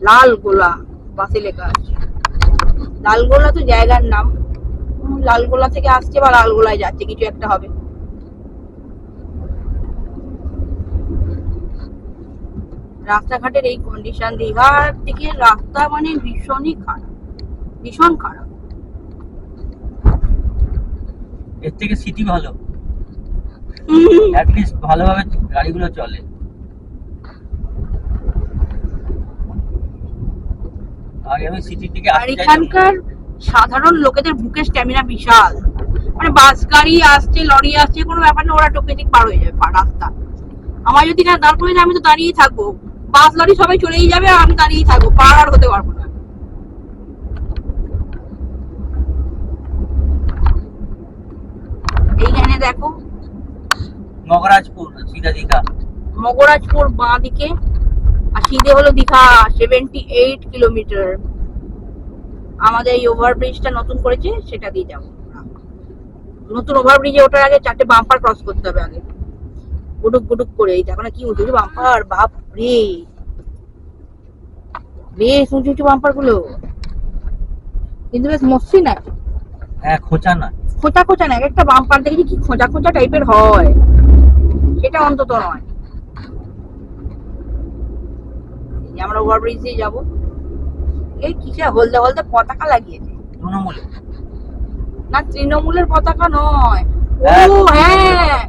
লাল গোলা বাসে লেখা আছে। লাল গোলা তো জায়গার নাম, লাল গোলা থেকে আসছে বা লাল গোলায় যাচ্ছে, কিছু একটা হবে। রাস্তাঘাটের এই কন্ডিশন, দীঘার থেকে রাস্তা মানে ভীষণই খারাপ, ভীষণ খারাপ। এর থেকে সিটি ভালো, অ্যাটলিস্ট ভালোভাবে গাড়িগুলো চলে। আগে আমি সিটির দিকে আর এখানকার সাধারণ লোকেদের বুকের স্ট্যামিনা বিশাল, মানে বাস গাড়ি আসছে, লরি আসছে, কোনো ব্যাপার না, ওরা টোকেটিক পার হয়ে যাবে রাস্তা। আমার যদি না দাঁড় করে যায়, আমি তো দাঁড়িয়েই থাকবো, বাস লরি সবাই চলেই যাবে, আর আমি দাঁড়িয়েই থাকবো, পার আর হতে পারবো না। এইখানে দেখো মগরাজপুর, সিধা দীঘা। মগরাজপুর বাঁ দিকে, আর সিধে হলো দীঘা, 78 কিলোমিটার। আমাদের এই ওভারব্রিজটা নতুন করেছে, সেটা দিয়ে যাবো। নতুন ওভারব্রিজে ওঠার আগে 4টে বাম্পার ক্রস করতে হবে আগে, গুডুক গুডুক করে। এই দেখো না কি উঁচু উঁচু বাম্পার, বাপ রে, বেশ উঁচু উঁচু বাম্পার গুলো, কিন্তু বেশ মসৃণ আছে। হ্যাঁ, খোঁচা না, খোঁচা খোঁচা না, একটা বাম্পার দেখেছি কি খোঁচা খোঁচা টাইপের হয়, সেটা অন্তত নয়। এই আমরা ওভারব্রিজ দিয়ে যাবো। এই কিসে হলদে হলদে পতাকা লাগিয়েছে, তৃণমূলে না তৃণমূলের পতাকা নয়। হ্যাঁ। ও হ্যাঁ,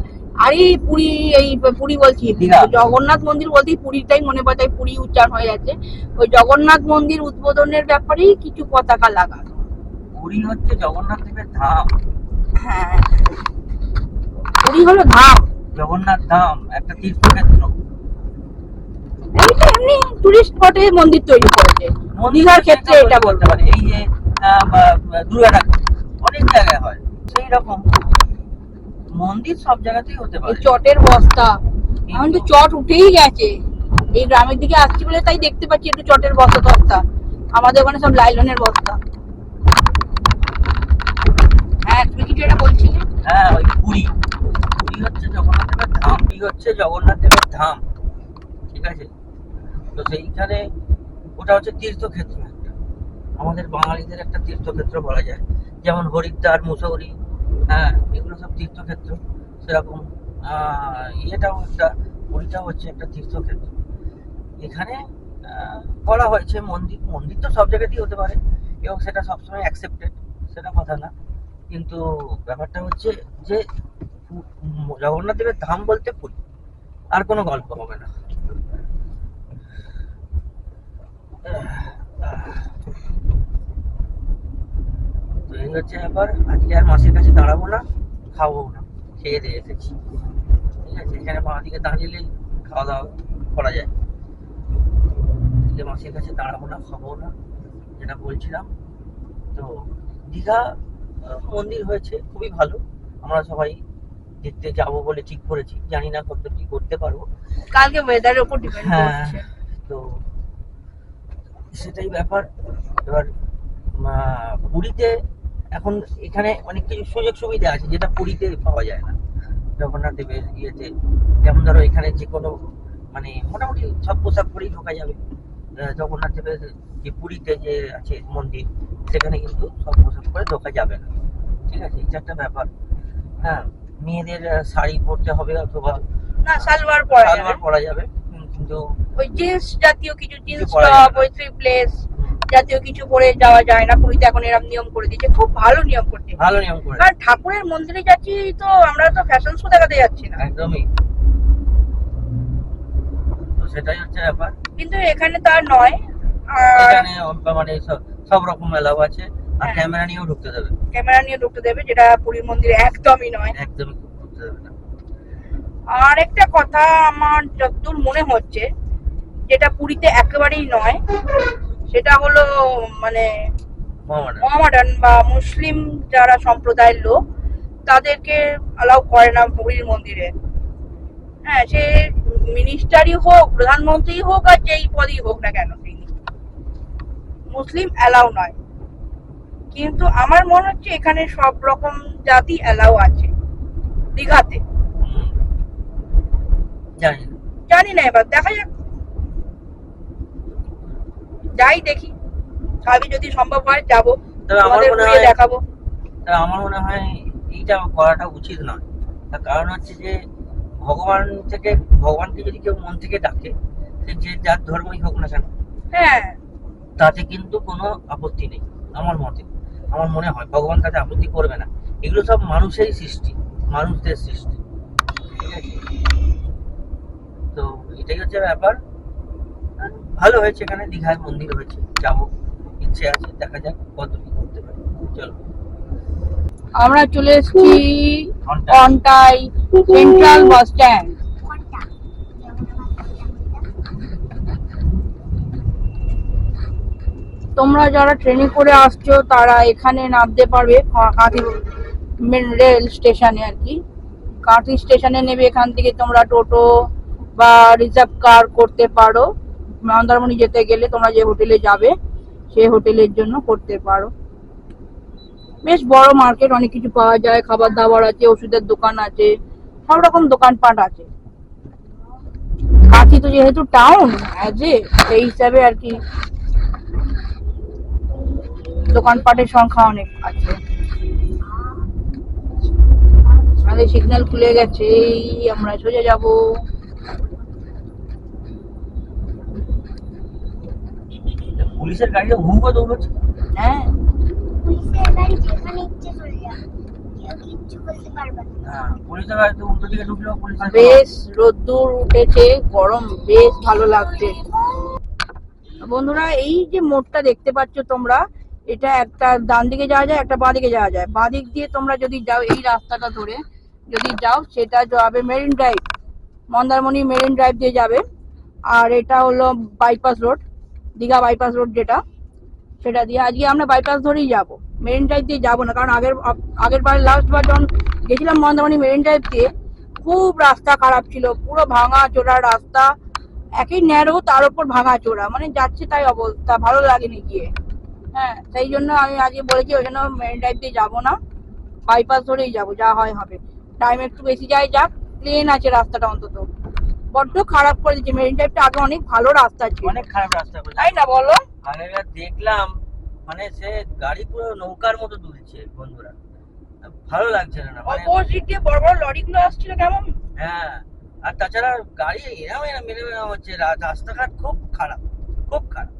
আরে পুরী, এই পুরী বলছি, দীঘা। জগন্নাথ মন্দির বলতেই পুরীটাই মনে পড়ে, তাই পুরী উচ্চারণ হয়ে যাচ্ছে। ওই জগন্নাথ মন্দির উদ্বোধনের ব্যাপারেই কিছু পতাকা লাগানো। পুরী হচ্ছে জগন্নাথ দেবের ধাম। হ্যাঁ, পুরী হলো ধাম, জগন্নাথ ধাম একটা তীর্থক্ষেত্র। এমনি এমনি টুরিস্ট স্পটে মন্দির তৈরি করেছে, দীঘার ক্ষেত্রে এটা বলতে পারে। এই যে দুর্গা ঠাকুর অনেক জায়গায় হয়, সেই রকম মন্দির সব জায়গাতেই হতে এই পারে। চটের বস্তা, এখন তো চট উঠেই গেছে, এই গ্রামের দিকে আসছি বলে তাই দেখতে পাচ্ছি একটু চটের বস্তা টস্তা, আমাদের ওখানে সব লাইলনের বস্তা। হ্যাঁ, তুমি কিছু এটা বলছিলে? হ্যাঁ, ওই পুরী, পুরী হচ্ছে জগন্নাথ দেবের ধাম, পুরী হচ্ছে জগন্নাথ দেবের ধাম, ঠিক আছে? তো সেইখানে ওটা হচ্ছে তীর্থক্ষেত্র একটা, আমাদের বাঙালিদের একটা তীর্থক্ষেত্র বলা যায়। যেমন হরিদ্বার, মুসৌরি, হ্যাঁ, এগুলো সব তীর্থক্ষেত্র, সেরকম ইয়েটাও একটা, পুরীটাও হচ্ছে একটা তীর্থক্ষেত্র। এখানে করা হয়েছে মন্দির, মন্দির তো সব জায়গাতেই হতে পারে এবং সেটা সবসময় অ্যাকসেপ্টেড, সেটা কথা না, কিন্তু ব্যাপারটা হচ্ছে যে জগন্নাথ দেবের ধাম বলতে পুরী, আর কোনো গল্প হবে না। তো এই হচ্ছে ব্যাপার। আজকে আর মাসির কাছে দাঁড়াবো না, খাবো না, খেয়ে দিয়ে এসেছি, ঠিক আছে? এখানে বাঁ দিকে দাঁড়িয়ে খাওয়া দাওয়া করা যায়, আজকে মাসির কাছে দাঁড়াবো না, খাবো না, যেটা বলছিলাম। তো দীঘা মন্দির হয়েছে খুবই ভালো, আমরা সবাই দেখতে যাবো বলে ঠিক করেছি, জানি না কত কি করতে পারবো, কালকে ওয়েদারের উপর ডিপেন্ড হ্যাঁ, করছে। তো সেটাই ব্যাপার। এবার পুরীতে এখন এখানে অনেক কিছু সুযোগ সুবিধা আছে যেটা পুরীতে পাওয়া যায় না জগন্নাথ দেবের ইয়েতে। যেমন ধরো এখানে যে কোনো মানে মোটামুটি সব পোশাক পরেই ঢোকা যাবে। জগন্নাথ দেবের যে পুরীতে যে আছে মন্দির, সেখানে কিন্তু সব পোশাক পরে ঢোকা যাবে না, ঠিক আছে? এটা একটা ব্যাপার। হ্যাঁ, মেয়েদের শাড়ি পরতে হবে অথবা না, সালোয়ার পরা যাবে, সালোয়ার পরা যাবে, কিন্তু ওই জিন্স জাতীয় কিছু, জিন্স পরা টপ, যাবে না। ওই থ্রি প্লেস জাতীয় কিছু পরে যাওয়া যায় না পুরীতে। এখন এরকম নিয়ম করে দিয়েছে, খুব ভালো নিয়ম করছে। ভালো নিয়ম করে, কারণ ঠাকুরের মন্দিরে যাচ্ছি তো, আমরা তো ফ্যাশন শো দেখাতে যাচ্ছি না। একদমই। তো সেটাই হচ্ছে ব্যাপার। কিন্তু এখানে তার নয়, আর এখানে মানে সব রকম এলাও আছে, আর হ্যাঁ। ক্যামেরা নিয়েও ঢুকতে দেবে, ক্যামেরা নিয়ে ঢুকতে দেবে, যেটা পুরীর মন্দিরে একদমই নয়। একদমই ঢুকতে দেবে না। আর একটা কথা আমার যতদূর মনে হচ্ছে, যেটা পুরীতে একেবারেই নয়, সেটা হলো মানে মহামাডান। মোহামেডান বা মুসলিম যারা সম্প্রদায়ের লোক, তাদেরকে অ্যালাউ করে না পুরীর মন্দিরে। হ্যাঁ, সে মিনিস্টারই হোক, প্রধানমন্ত্রী হোক, আর যেই পদই হোক না কেন, তিনি মুসলিম অ্যালাউ নয়। কিন্তু আমার মনে হচ্ছে এখানে সব রকম জাতি অ্যালাউ আছে দীঘাতে। জানি না। জানি না, এবার দেখা যাক, যাই দেখি, কালকে যদি সম্ভব হয় যাবো, তবে আমার তোমাদের মনে ঘুরিয়ে হয় দেখাবো। আমার মনে হয় এইটা করাটা উচিত নয়। তার কারণ হচ্ছে যে ভগবানকে যদি কেউ মন থেকে ডাকে, সে যে যার ধর্মই হোক না কেন, হ্যাঁ, তাতে কিন্তু কোনো আপত্তি নেই। আমার মনে হয় ভগবান তাতে আপত্তি করবে না। এগুলো সব মানুষেরই সৃষ্টি, মানুষদের সৃষ্টি, ঠিক আছে? তো এটাই হচ্ছে ব্যাপার। ভালো হয়েছে, এখানে দীঘায় মন্দির হয়েছে, যাবো, ইচ্ছে আছে, দেখা যাক কত কি করতে পারি। চলো। আমরা চলে এসেছি ঘন্টা। অনটাই সেন্ট্রাল বাস স্ট্যান্ড। কোনটা? যেমন আমার তোমরা যারা ট্রেনে করে আসছো তারা এখানে নামতে পারবে, কাঁথি মেন রেল স্টেশনে আর কি। কাঁথি স্টেশনে নেবে, এখান থেকে তোমরা টোটো বা রিজার্ভ কার করতে পারো। মন্দারমণি যেতে গেলে তোমরা যে হোটেলে যাবে সেই হোটেলের জন্য করতে পারো। বেশ বড় মার্কেট, অনেক কিছু পাওয়া যায়, খাবার দাবার আছে, ওষুধের দোকান আছে, সব রকম দোকানপাট আছে। কাঁথি তো যেহেতু টাউন আছে, সেই হিসাবে আর কি দোকানপাটের সংখ্যা অনেক আছে। আমাদের সিগন্যাল খুলে গেছে, আমরা সোজা যাব। পুলিশের গাড়িটা হুহু দৌড়চ্ছে। হ্যাঁ, পুলিশের গাড়ি যেখানে ইচ্ছে চলে যাবে, কেউ কিচ্ছু বলতে পারবে না। হ্যাঁ, পুলিশের গাড়ি তো উল্টো দিকে ঢুকলেও পুলিশের বেশ রোদ্দুর উঠেছে, গরম বেশ ভালো লাগছে। বন্ধুরা, এই যে মোড়টা দেখতে পাচ্ছ তোমরা, এটা একটা ডান দিকে যাওয়া যায়, একটা বাঁ দিকে যাওয়া যায়। বাঁ দিক দিয়ে তোমরা যদি যাও, এই রাস্তাটা ধরে যদি যাও, সেটা যাবে marine drive, Mandarmani marine drive দিয়ে যাবে। আর এটা হলো bypass road, Digha bypass road যেটা, সেটা দিয়ে আজকে আমরা বাইপাস ধরেই যাব, মেরিন ড্রাইভ দিয়ে যাবো না। কারণ আগের বার লাস্ট বার যখন গেছিলাম মন্দারমণি মেরিন ড্রাইভ দিয়ে, খুব রাস্তা খারাপ ছিল, পুরো ভাঙা চোরা রাস্তা, একই ন্যারো তার উপর ভাঙা চোরা, মানে যাচ্ছে তাই অবস্থা, ভালো লাগেনি গিয়ে। হ্যাঁ, সেই জন্য আমি আজকে বলেছি ওই জন্য মেরিন ড্রাইভ দিয়ে যাবো না, বাইপাস ধরেই যাবো, যা হয় হবে। টাইম একটু বেশি যায়, যাক, প্লেন আছে রাস্তাটা অন্তত। বড্ড খারাপ করে দিচ্ছে, মেরিন ড্রাইভটা আগে অনেক ভালো রাস্তা ছিল, অনেক খারাপ রাস্তা করে। তাই না বলো? আগেকার দেখলাম, মানে সে গাড়ি পুরো নৌকার মতো তুলছে বন্ধুরা, ভালো লাগছে না মানে। অপোজিট দিয়ে বড় বড় লরিগুলো আসছিল কেমন। হ্যাঁ, আর তাছাড়া গাড়ি এরম মেরে হচ্ছে, রাস্তাঘাট খুব খারাপ, খুব খারাপ।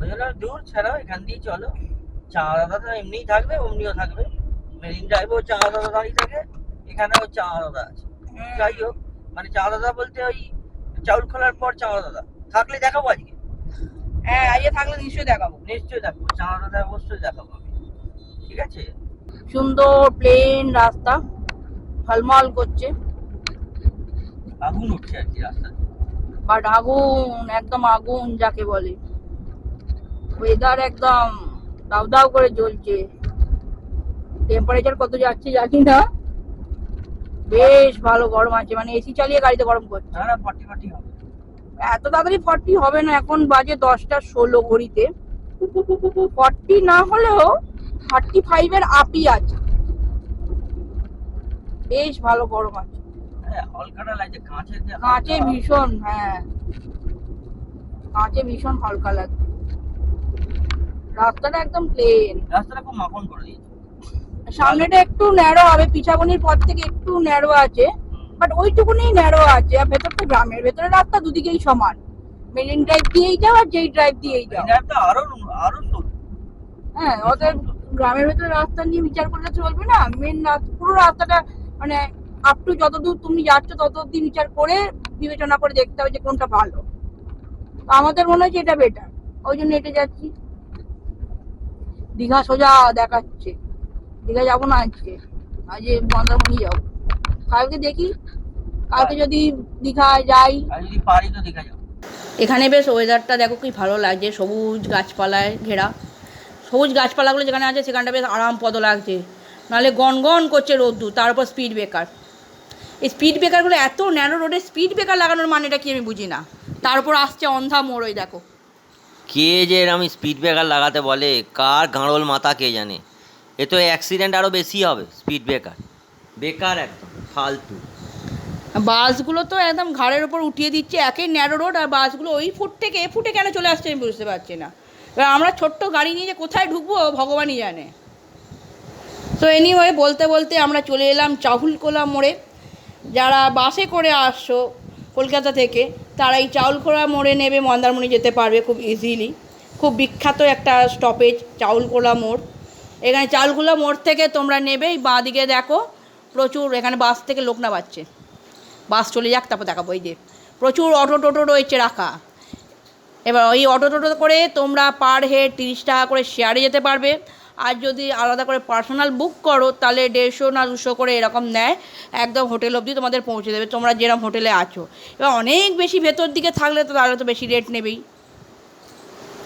ওই জন্য দূর ছাড়াও, এখান দিয়ে চলো। চাঁদা দাদা এমনিই থাকবে, অমনিও থাকবে। মেরিন ড্রাইভেও চাঁদা দাদা দাঁড়িয়ে থাকে, এখানেও চাঁদা দাদা আছে। যাই হোক, মানে চাঁদা দাদা বলতে ওই চাউল খোলার পর চাঁদা দাদা থাকলে দেখাবো আজকে। হ্যাঁ, আজকে থাকলে নিশ্চয়ই দেখাবো। নিশ্চয়ই দেখাবো, চাঁদা দাদা অবশ্যই দেখাবো আমি, ঠিক আছে? সুন্দর প্লেন রাস্তা, ঝলমল করছে, আগুন উঠছে আর কি রাস্তাতে। বাট আগুন, একদম আগুন যাকে বলে। ওয়েদার একদম দাউ দাউ করে জ্বলছে। টেম্পারেচার কত যাচ্ছে জানি না, বেশ ভালো গরম আছে, মানে এসি চালিয়ে গাড়িতে গরম করছে। না, 40 হবে। এত তাড়াতাড়ি 40 হবে না, এখন বাজে 10টা 16 ঘড়িতে। 40 না হলেও 35 এর আপই আছে, বেশ ভালো গরম আছে। হ্যাঁ, হালকাটা লাগছে, কাঁচে ভীষণ, হ্যাঁ কাঁচে ভীষণ হালকা লাগছে। রাস্তাটা একদম প্লেন, রাস্তাটা খুব মাখন করে দিয়েছে। সামনেটা একটু ন্যারো হবে, পিছাবনির পর থেকে একটু ন্যারো আছে, বাট ওইটুকুনি ন্যারো আছে। আর ভেতরটা গ্রামের ভেতরে রাস্তা দুদিকেই সমান, মেরিন ড্রাইভ দিয়েই যাও আর যেই ড্রাইভ দিয়েই যাও। এটা আরো সরু। হ্যাঁ, অতএব গ্রামের ভেতরে রাস্তা নিয়ে বিচার করলে চলবে না, মেন পুরো রাস্তাটা মানে আপ টু যতদূর তুমি যাচ্ছ তত অব্দি বিচার করে বিবেচনা করে দেখতে হবে যে কোনটা ভালো। তো আমাদের মনে হচ্ছে এটা বেটার, ওই জন্য এটা যাচ্ছি। দীঘা সোজা দেখাচ্ছে, দীঘা যাবো না আজকে, আজ মন্দারমণি যাবো। কালকে দেখি, কালকে যদি দীঘা যাই, আর যদি পারি তো দেখা যাবো। এখানে বেশ ওয়েদারটা দেখো কি ভালো লাগছে, সবুজ গাছপালায় ঘেরা, সবুজ গাছপালাগুলো যেখানে আছে সেখানটা বেশ আরামপদ লাগছে। নাহলে গনগন করছে রোদ্দুর, তার উপর স্পিড ব্রেকার। এই স্পিড ব্রেকারগুলো এত ন্যারো রোডে স্পিড ব্রেকার লাগানোর মানেটা কি আমি বুঝি না। তার উপর আসছে অন্ধা মোড়, ওই দেখো কে যে এরম স্পিড ব্রেকার লাগাতে বলে, কার গাঁড়ল মাথা কে জানে। এ তো অ্যাক্সিডেন্ট আরও বেশি হবে স্পিড ব্রেকার, বেকার একদম ফালতু। বাসগুলো তো একদম ঘাড়ের ওপর উঠিয়ে দিচ্ছে, একেই ন্যারো রোড, আর বাসগুলো ওই ফুট থেকে এ ফুটে কেন চলে আসছে আমি বুঝতে পারছি না। এবার আমরা ছোট্ট গাড়ি নিয়ে যে কোথায় ঢুকবো ভগবানই জানে। তো এনিওয়ে বলতে বলতে আমরা চলে এলাম চাহুলকোলা মোড়ে। যারা বাসে করে আসছো কলকাতা থেকে তারা এই চাউলকোলা মোড়ে নেবে মন্দারমণি যেতে পারবে খুব ইজিলি। খুব বিখ্যাত একটা স্টপেজ চাউলকোলা মোড়। এখানে চাউলকোলা মোড় থেকে তোমরা নেবে, বাঁ দিকে দেখো প্রচুর এখানে বাস থেকে লোক নামাচ্ছে। বাস চলে যাক তারপর দেখাবো। এই যে প্রচুর অটো টোটো রয়েছে রাখা। এবার ওই অটো টোটো করে তোমরা পার হেড 30 টাকা করে শেয়ারে যেতে পারবে। আর যদি আলাদা করে পার্সোনাল বুক করো তাহলে 150 না 200 করে এরকম নেয়, একদম হোটেল অবধি তোমাদের পৌঁছে দেবে তোমরা যেরকম হোটেলে আছো। এবার অনেক বেশি ভেতর দিকে থাকলে তো তাহলে তো বেশি রেট নেবেই।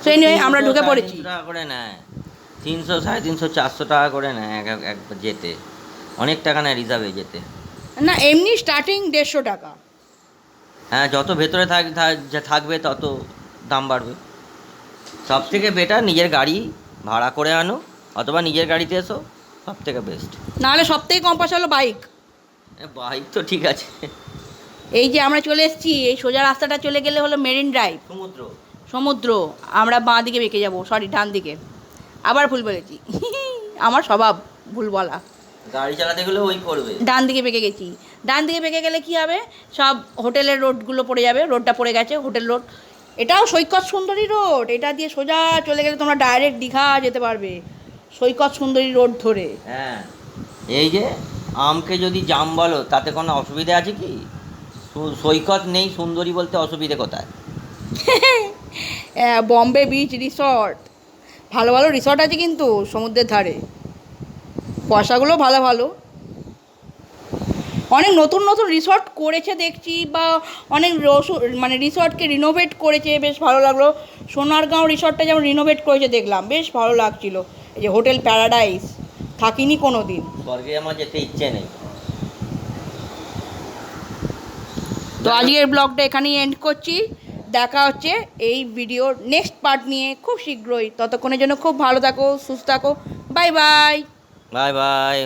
তো এই নিয়ে আমরা ঢুকে পড়েছি। 300 টাকা করে নেয়, 300, 350, 400 টাকা করে নেয় একবার যেতে। অনেক টাকা নেয় রিজার্ভে যেতে। না এমনি স্টার্টিং 150 টাকা। হ্যাঁ, যত ভেতরে থাকবে তত দাম বাড়বে। সব থেকে বেটার নিজের গাড়ি ভাড়া করে আনো অথবা নিজের গাড়িতে এসো, সব থেকে বেস্ট। নাহলে সবথেকে কম পয়সা হলো বাইক। বাইক তো ঠিক আছে। এই যে আমরা চলে এসেছি, এই সোজা রাস্তাটা চলে গেলে হলো মেরিন ড্রাইভ, সমুদ্র। আমরা বাঁ দিকে বেঁকে যাব, সরি ডান দিকে, আবার ভুল বলেছি। আমার স্বভাব ভুল বলা। গাড়ি চালাতে গেলে ওই করবে। ডান দিকে বেঁকে গেছি। ডান দিকে বেঁকে গেলে কি হবে, সব হোটেলের রোডগুলো পড়ে যাবে। রোডটা পড়ে গেছে হোটেল রোড, এটাও সৈকত সুন্দরী রোড। এটা দিয়ে সোজা চলে গেলে তোমরা ডাইরেক্ট দীঘা যেতে পারবে সৈকত সুন্দরী রোড ধরে। হ্যাঁ, এই যে আমকে যদি জাম বলো তাতে কোনো অসুবিধা আছে কি? সৈকত নেই, সুন্দরী বলতে অসুবিধে কোথায়? বম্বে বিচ রিসর্ট, ভালো ভালো রিসর্ট আছে কিন্তু সমুদ্রের ধারে, পয়সাগুলো ভালো ভালো। অনেক নতুন নতুন রিসর্ট করেছে দেখছি, বা অনেক মানে রিসর্টকে রিনোভেট করেছে, বেশ ভালো লাগলো। সোনারগাঁও রিসর্টটা যেমন রিনোভেট করেছে দেখলাম, বেশ ভালো লাগছিলো। এই যে হোটেল প্যারাডাইস, থাকিনি কোনো দিন। স্বর্গে আমার যেতে ইচ্ছে নেই। তো আজকের ব্লগটা এখানেই এন্ড করছি। দেখা হচ্ছে এই ভিডিওর নেক্সট পার্ট নিয়ে খুব শীঘ্রই। ততক্ষণের জন্য খুব ভালো থাকো, সুস্থ থাকো। Bye bye. Bye bye.